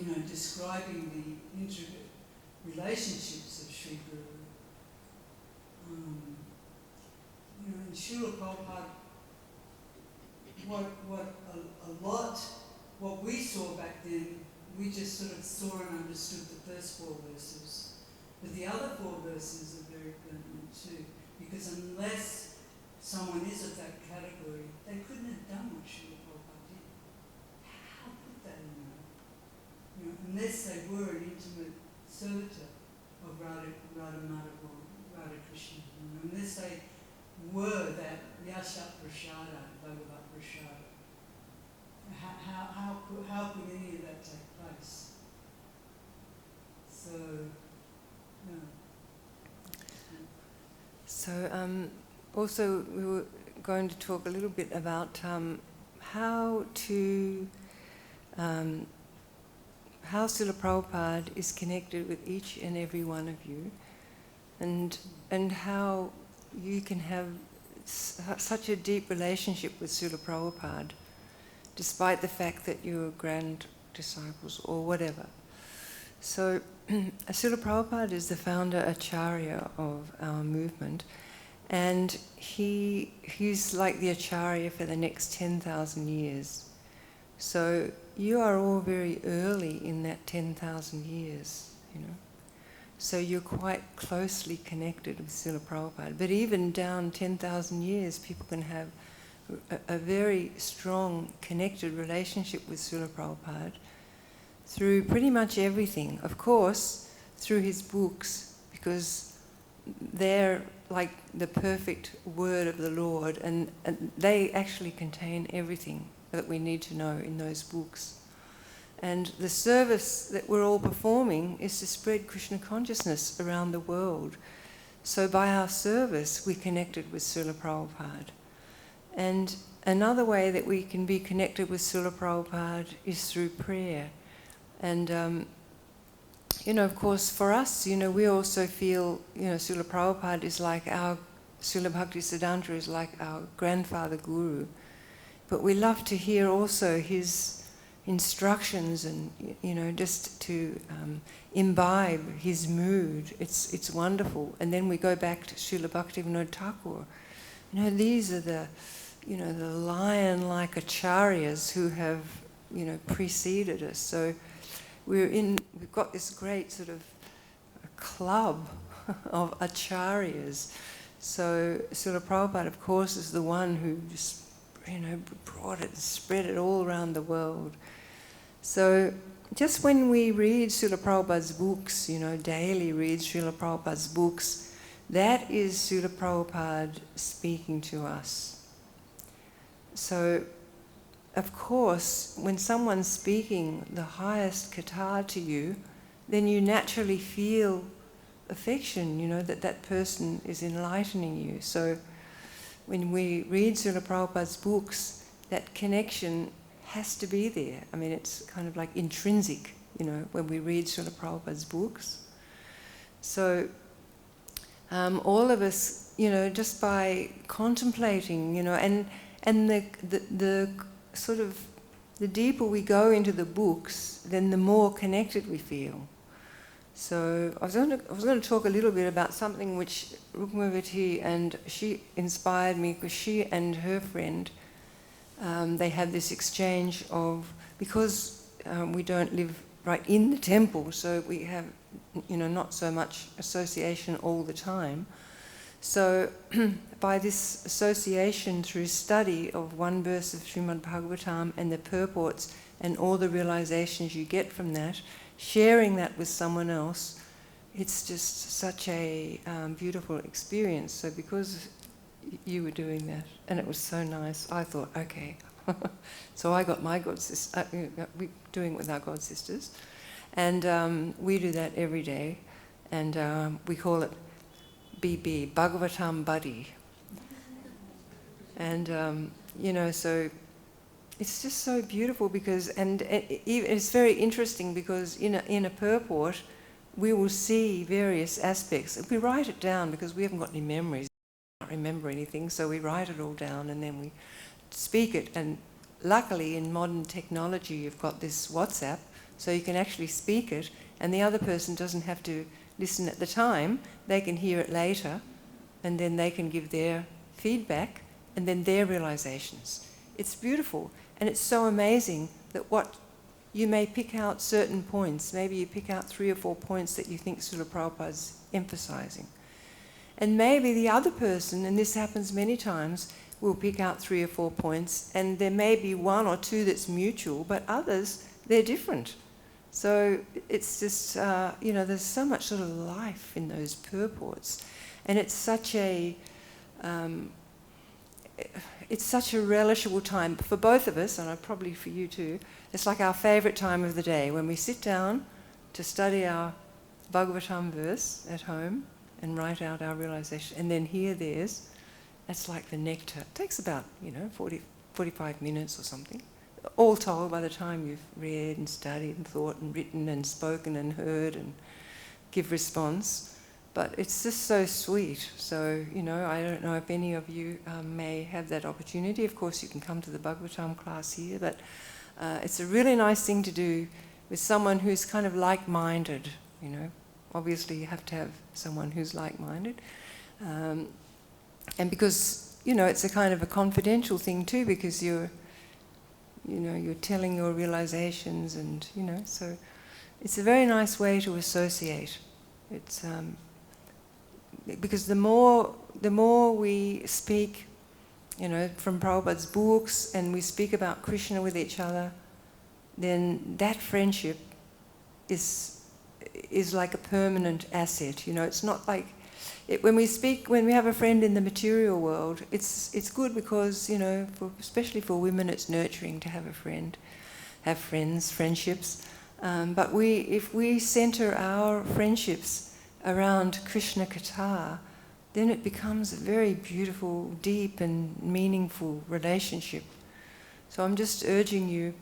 know, describing the intricate relationships of Sri Guru. You know, and Srila Prabhupada, what we saw back then, we just sort of saw and understood the first 4 verses. But the other 4 verses are very pertinent too, because unless someone is of that category, they couldn't have done what Srila Prabhupada did. How could they, you know, unless they were an intimate servitor of Radha Madhava, Radha Krishna, you know, unless they were that Yasha Prasada, Bhagavad Prasada. How could any of that take place? So, no. So also we were going to talk a little bit about how Srila Prabhupada is connected with each and every one of you, and how you can have such a deep relationship with Srila Prabhupada, despite the fact that you're grand disciples or whatever. So Srila Prabhupada is the founder Acharya of our movement, and he's like the Acharya for the next 10,000 years. So you are all very early in that 10,000 years, you know. So you're quite closely connected with Srila Prabhupada. But even down 10,000 years, people can have a very strong connected relationship with Srila Prabhupada through pretty much everything. Of course, through his books, because they're like the perfect word of the Lord, and they actually contain everything that we need to know in those books. And the service that we're all performing is to spread Krishna consciousness around the world. So by our service, we're connected with Srila Prabhupada. And another way that we can be connected with Srila Prabhupada is through prayer. And, you know, of course, for us, you know, we also feel, you know, Srila Prabhupada is like Srila Bhaktisiddhanta is like our grandfather guru. But we love to hear also his instructions and, you know, just to imbibe his mood. It's wonderful. And then we go back to Srila Bhaktivinoda Thakur. You know, these are the, you know, the lion-like acharyas who have, you know, preceded us. So we've got this great sort of club of acharyas. So Srila Prabhupada, of course, is the one who just, you know, brought it and spread it all around the world. So just when we read Srila Prabhupada's books, you know, daily read Srila Prabhupada's books, that is Srila Prabhupada speaking to us. So, of course, when someone's speaking the highest katha to you, then you naturally feel affection, you know, that person is enlightening you. So when we read Srila Prabhupada's books, that connection has to be there. I mean, it's kind of like intrinsic, you know, when we read Srila Prabhupada's books. So all of us, you know, just by contemplating, you know, and the sort of, the deeper we go into the books, then the more connected we feel. So I was going to talk a little bit about something which Rukmavati, and she inspired me because she and her friend, they had this exchange of, because we don't live right in the temple, so we have, you know, not so much association all the time. So by this association through study of one verse of Srimad Bhagavatam and the purports and all the realizations you get from that, sharing that with someone else, it's just such a beautiful experience. So because you were doing that, and it was so nice, I thought, okay. So I got my god sister, we're doing it with our god sisters, and we do that every day, and we call it BB, Bhagavatam Buddy. And, so it's just so beautiful because, and it's very interesting because in a purport, we will see various aspects. If we write it down, because we haven't got any memories, we can't remember anything, so we write it all down and then we speak it. And luckily in modern technology, you've got this WhatsApp, so you can actually speak it and the other person doesn't have to listen at the time. They can hear it later and then they can give their feedback and then their realizations. It's beautiful, and it's so amazing that what you may pick out certain points, maybe you pick out 3 or 4 points that you think Srila Prabhupada's emphasizing. And maybe the other person, and this happens many times, will pick out 3 or 4 points, and there may be 1 or 2 that's mutual, but others, they're different. So it's just, there's so much sort of life in those purports. And it's such a relishable time for both of us, and probably for you too. It's like our favourite time of the day when we sit down to study our Bhagavatam verse at home and write out our realization, and then hear theirs. That's like the nectar. It takes about 45 minutes or something. All told, by the time you've read and studied and thought and written and spoken and heard and give response. But it's just so sweet. So, I don't know if any of you may have that opportunity. Of course, you can come to the Bhagavatam class here, but it's a really nice thing to do with someone who's kind of like-minded, Obviously, you have to have someone who's like-minded. And because, it's a kind of a confidential thing too, because you're telling your realizations and, so it's a very nice way to associate. It's because the more we speak, from Prabhupada's books, and we speak about Krishna with each other, then that friendship is like a permanent asset. It's not like when we have a friend in the material world. It's good because especially for women, it's nurturing to have a friend, have friendships. But if we center our friendships around Krishna Katha, then it becomes a very beautiful, deep and meaningful relationship. So I'm just urging you,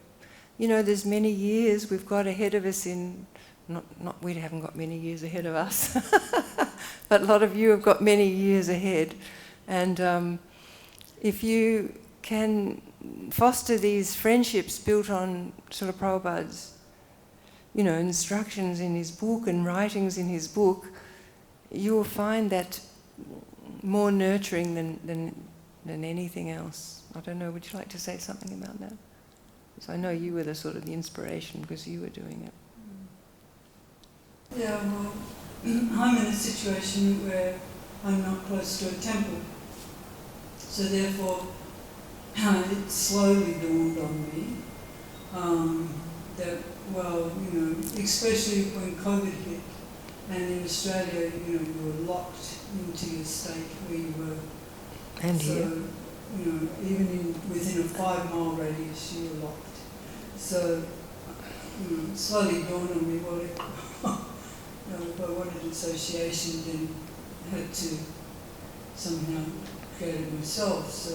there's many years we've got ahead of us we haven't got many years ahead of us, but a lot of you have got many years ahead. And if you can foster these friendships built on Srila Prabhupada's instructions in his book and writings in his book, you will find that more nurturing than anything else. I don't know, would you like to say something about that? Because I know you were the inspiration because you were doing it. Yeah, well, I'm in a situation where I'm not close to a temple. So therefore, it slowly dawned on me that, especially when COVID hit, and in Australia, you were locked into your state where you were. And so, here. Even within a 5-mile radius, you were locked. So, it slowly dawned on me, well, if I wanted an association, then I had to somehow create it myself. So,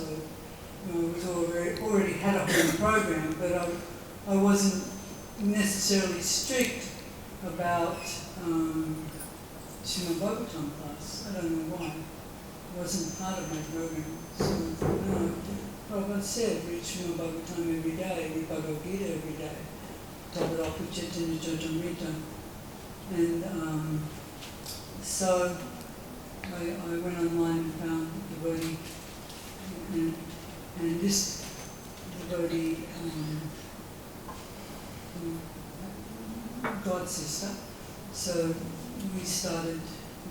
I was already had a whole program, but I wasn't necessarily strict about Srimad Bhagavatam class. I don't know why. It wasn't part of my program. So, Prabhupada said, read Srimad Bhagavatam every day, read Bhagavad-Gita every day. Tapadapa Chaitanya Charitamrita. And so I went online and found a devotee, and this devotee, God sister. So we started,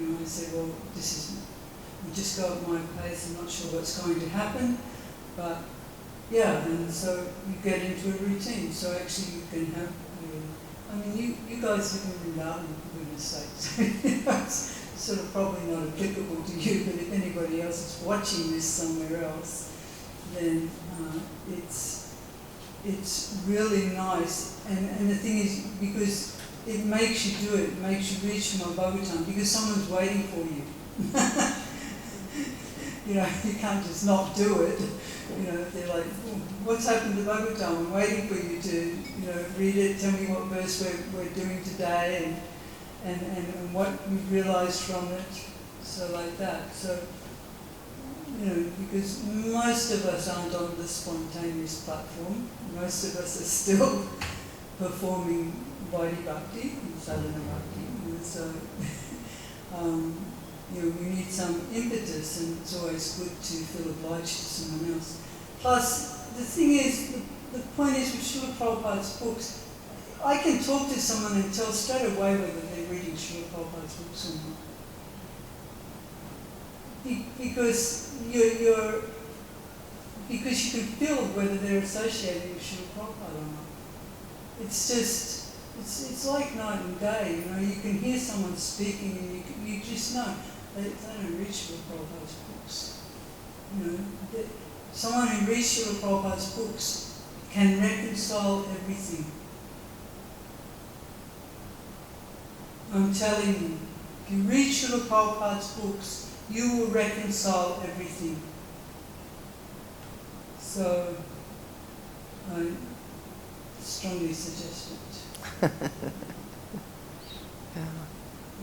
I said, well, we just go at my pace, I'm not sure what's going to happen, but yeah, and so you get into a routine. So actually you can have, you guys live in Vrindavan, for goodness sakes. It's sort of probably not applicable to you, but if anybody else is watching this somewhere else, then it's really nice. And the thing is, because it makes you do it, makes you reach Srimad Bhagavatam, because someone's waiting for you. you know, you can't just not do it. You know, they're like, what's happened to Bhagavad-Gita? I'm waiting for you to, you know, read it, tell me what verse we're doing today and what we've realised from it. So like that. So, you know, because most of us aren't on the spontaneous platform. Most of us are still performing Vaidhi Bhakti and Sadhana Bhakti. And so, you know, we need some impetus, and it's always good to feel obliged to someone else. Plus, the thing is, the point is with Srila Prabhupada's books, I can talk to someone and tell straight away whether they're reading Srila Prabhupada's books or not. Because because you can feel whether they're associated with Srila Prabhupada or not. It's just, it's like night and day, you know, you can hear someone speaking and you just know they don't read Srila Prabhupada's books. You know, someone who reads Srila Prabhupada's books can reconcile everything. I'm telling you, if you read Srila Prabhupada's books, you will reconcile everything. So, I strongly suggest it.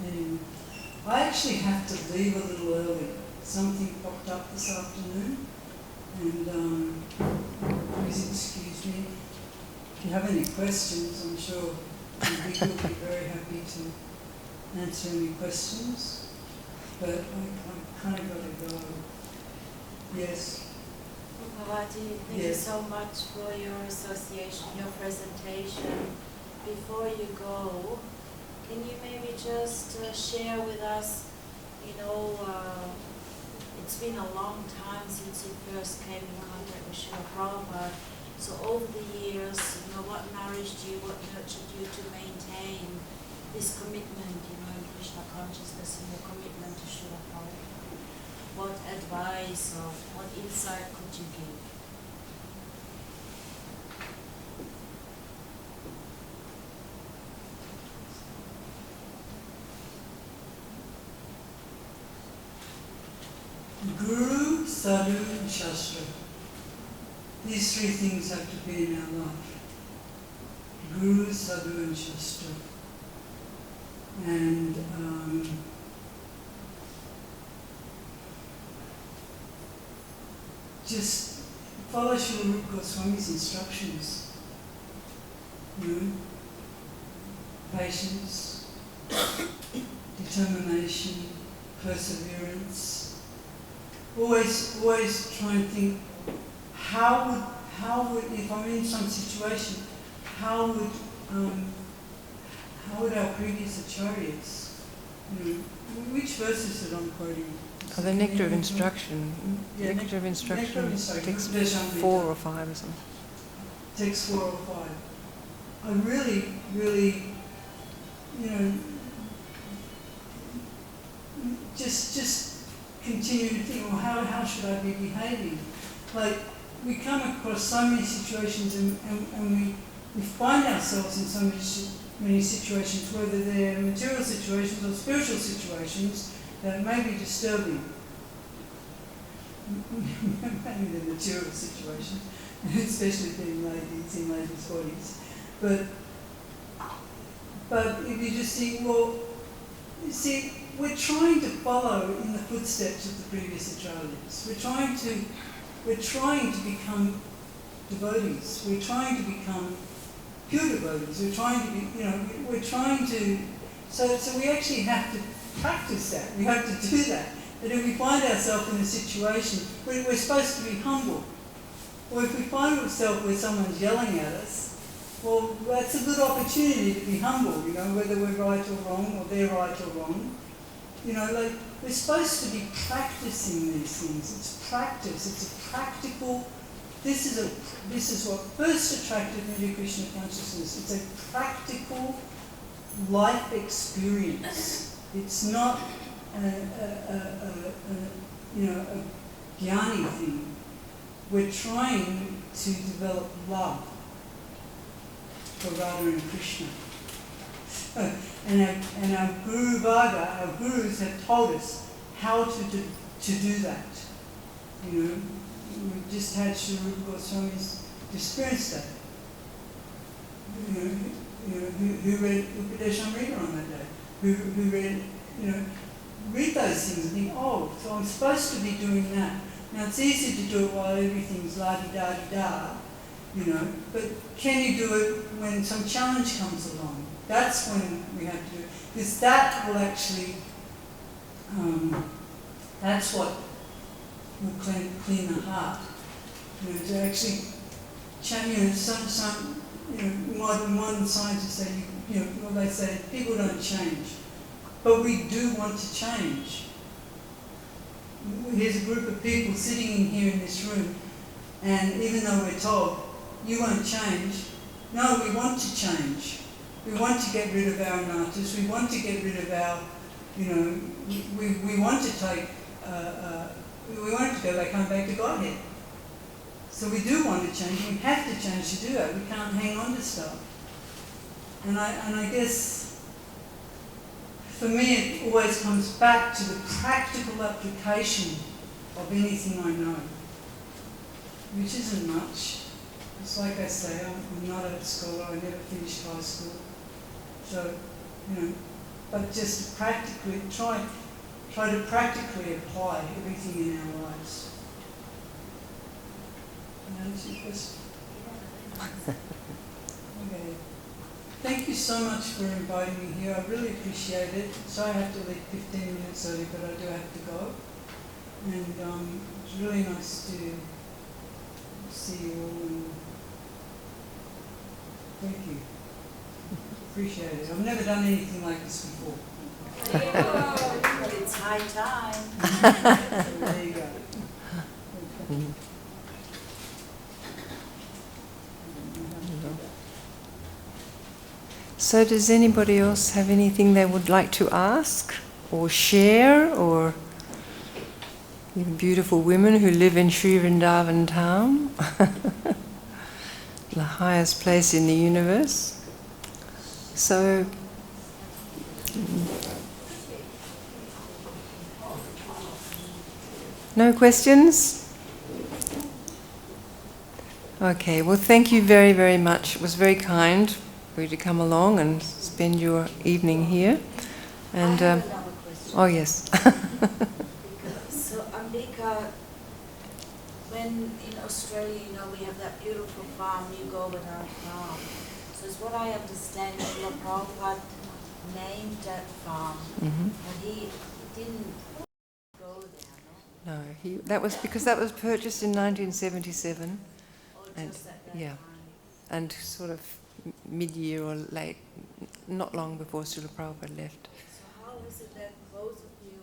Anyway, I actually have to leave a little early. Something popped up this afternoon, and please excuse me. If you have any questions, I'm sure Ambika will be very happy to answer any questions. But I kind of got to go. Yes. Rukmavati, thank you so much for your association, your presentation. Before you go, can you maybe just share with us, you know, it's been a long time since you first came in contact with Srila Prabhupada. So over the years, you know, what nourished you, what nurtured you to maintain this commitment, you know, in Krishna consciousness and your commitment to Srila Prabhupada? What advice or what insight could you give? Guru, Sadhu, and Shastra. These three things have to be in our life. Guru, Sadhu, and Shastra. And just follow Srila Rupa Goswami's instructions. You know, patience, determination, perseverance. Always try and think, how would, if I'm in some situation, how would our previous acharyas, you know, which verse is it I'm quoting? Oh, the Nectar of Instruction. Yeah, Nectar of Instruction. Text Text 4 or 5 or something. Text 4 or 5. I really, you know, just continue to think, well, how should I be behaving? Like, we come across so many situations and we find ourselves in so many situations, whether they're material situations or spiritual situations, that may be disturbing. Maybe the material situations, especially being ladies in ladies' bodies. But if you just think, well, you see, we're trying to follow in the footsteps of the previous acharyas. We're trying to become devotees. We're trying to become pure devotees. We're trying to be, you know, we're trying to. So we actually have to practice that. We have to do that. That if we find ourselves in a situation, we're supposed to be humble. Or if we find ourselves where someone's yelling at us, well, that's a good opportunity to be humble, you know, whether we're right or wrong, or they're right or wrong. You know, like, we're supposed to be practicing these things. It's practice. It's a practical. This is what first attracted me to Krishna consciousness. It's a practical life experience. It's not a jnani thing. We're trying to develop love for Radha and Krishna. And our Guru Varga, our gurus have told us how to do that. You know, we just had Sri Rupa Goswami's Disappearance Day. Who read Upadeshamrita on that day? Who read, read those things and think, oh, so I'm supposed to be doing that. Now it's easy to do it while everything's la-di-da-di-da, but can you do it when some challenge comes along? That's when we have to do it. Because that will actually, that's what will clean the heart. To actually change, some modern scientists say, they say people don't change, but we do want to change. Here's a group of people sitting in here in this room, and even though we're told, you won't change, no, we want to change. We want to get rid of our anarthas, we want to get rid of our, we want to take, we want to go back to Godhead. So we do want to change, we have to change to do that, we can't hang on to stuff. And I guess, for me, it always comes back to the practical application of anything I know, which isn't much. It's like I say, I'm not a scholar, I never finished high school. So, but just practically, try to practically apply everything in our lives. Answer your question? Okay. Thank you so much for inviting me here. I really appreciate it. So I have to leave 15 minutes early, but I do have to go. And it's really nice to see you all. And thank you. Appreciate it. I've never done anything like this before. It's high time. So there you go. So does anybody else have anything they would like to ask or share, or even beautiful women who live in Sri Vrindavan town, the highest place in the universe? So, no questions? Okay, well thank you very, very much. It was very kind for you to come along and spend your evening here. And I have another question. oh yes. So Ambika, when in Australia, we have that beautiful farm, New Govardhan farm. So it's what I understand, Srila Prabhupada named that farm, but he didn't go there, no? No, that was because that was purchased in 1977. Or And just at that yeah, time? and sort of mid-year or late, not long before Srila Prabhupada left. So how is it that both of you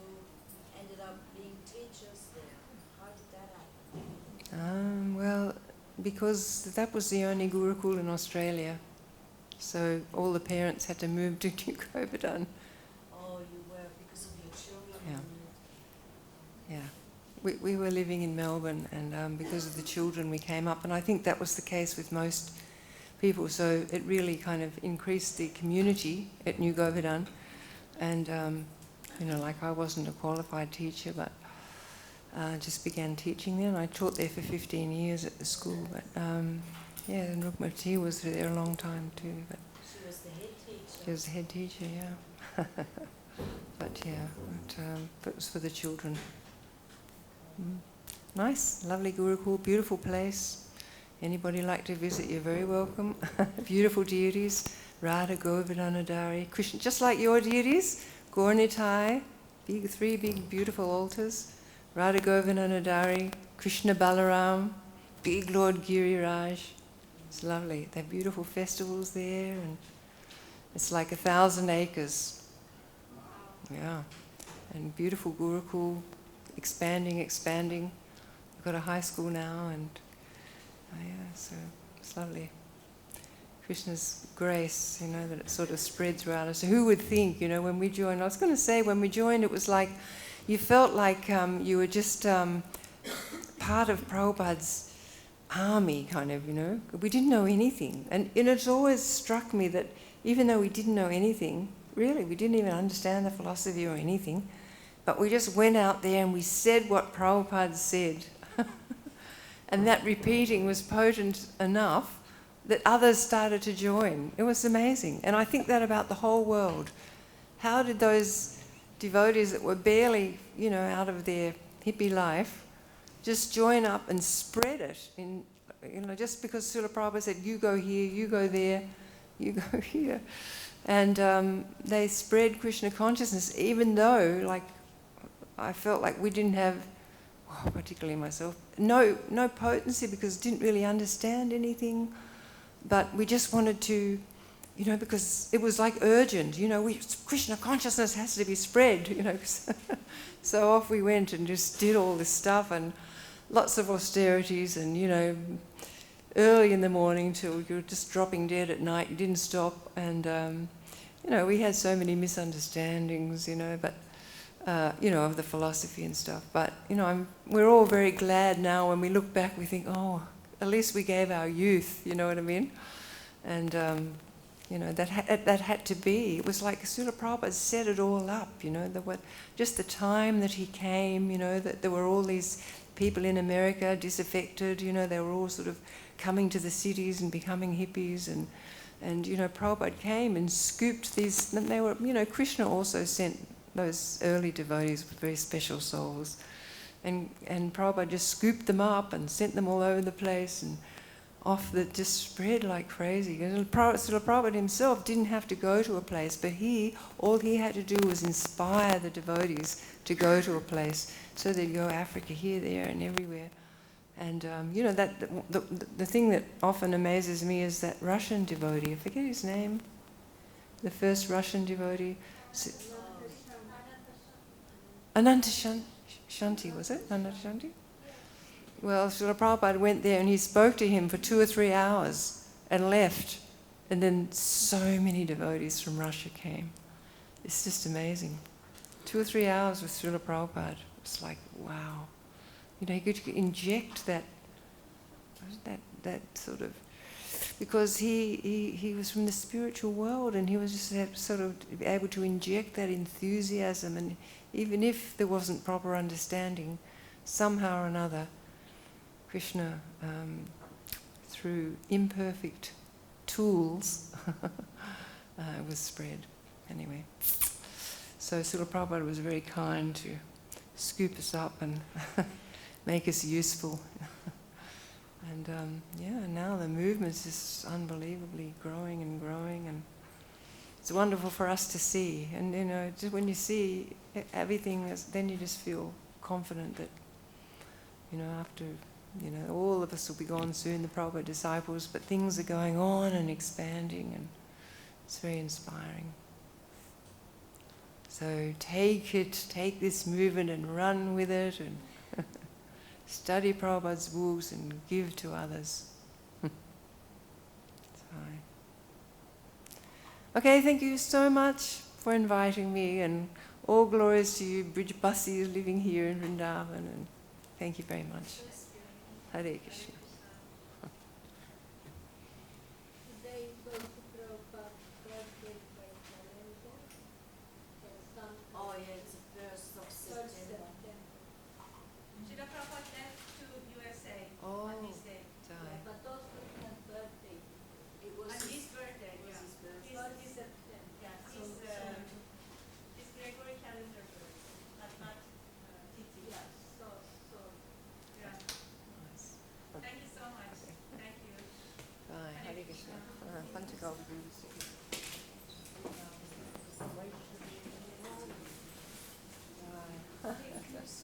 ended up being teachers there? How did that happen? Well, because that was the only Gurukul in Australia, so all the parents had to move to New Govardhan. Oh, you were because of your children? Yeah. We were living in Melbourne, and because of the children we came up, and I think that was the case with most people, so it really kind of increased the community at New Govardhan. And like I wasn't a qualified teacher, but just began teaching there, and I taught there for 15 years at the school. But and Rukmavati was there a long time too. But She was the head teacher. she was the head teacher, yeah. But it was for the children. Nice, lovely Gurukul, beautiful place. Anybody like to visit, you're very welcome. Beautiful deities, Radha Govardhanadari, Krishna, just like your deities, Gaurnitai, three big beautiful altars, Radha Govardhanadari, Krishna Balaram, big Lord Giriraj. It's lovely. They have beautiful festivals there, and it's like 1,000 acres. Yeah, and beautiful Gurukul, expanding. We've got a high school now, and so it's lovely. Krishna's grace, that it sort of spread throughout us. So who would think, when we joined, I was going to say, when we joined, it was like, you felt like you were just part of Prabhupada's army, kind of, We didn't know anything. And it's always struck me that even though we didn't know anything, really, we didn't even understand the philosophy or anything, but we just went out there and we said what Prabhupada said. And that repeating was potent enough that others started to join. It was amazing. And I think that about the whole world. How did those devotees that were barely, out of their hippie life, just join up and spread it in, just because Srila Prabhupada said, you go here, you go there, you go here. And they spread Krishna consciousness, even though, I felt like we didn't have, particularly myself, no potency because didn't really understand anything. But we just wanted to, because it was urgent, Krishna consciousness has to be spread, So off we went and just did all this stuff and lots of austerities and, early in the morning till you were just dropping dead at night. You didn't stop. And, we had so many misunderstandings, but, of the philosophy and stuff. But, we're all very glad now when we look back, we think, oh, at least we gave our youth, you know what I mean? And, that had to be. It was like Srila Prabhupada set it all up, just the time that he came, that there were all these people in America disaffected, they were all sort of coming to the cities and becoming hippies, and Prabhupada came and scooped these, and they were, Krishna also sent those early devotees with very special souls, and Prabhupada just scooped them up and sent them all over the place, and off that just spread like crazy. And Srila Prabhupada himself didn't have to go to a place, but all he had to do was inspire the devotees to go to a place. So they'd go Africa here, there, and everywhere. And that the thing that often amazes me is that Russian devotee. I forget his name. The first Russian devotee, Ananta Shanti, was it? Ananta Shanti? Well, Srila Prabhupada went there and he spoke to him for 2 or 3 hours and left. And then so many devotees from Russia came. It's just amazing. 2 or 3 hours with Srila Prabhupada. It's like, wow. He could inject that sort of, because he was from the spiritual world and he was just sort of able to inject that enthusiasm, and even if there wasn't proper understanding, somehow or another, Krishna, through imperfect tools, was spread. Anyway, so Srila Prabhupada was very kind to scoop us up and make us useful. And now the movement's just unbelievably growing and growing, and it's wonderful for us to see. And just when you see everything, then you just feel confident that, after, all of us will be gone soon, the Prabhupada disciples, but things are going on and expanding, and it's very inspiring. So take this movement and run with it, and study Prabhupada's books and give to others. Okay, thank you so much for inviting me, and all glories to you, Bridge Buses living here in Vrindavan, and thank you very much. Hare Krishna.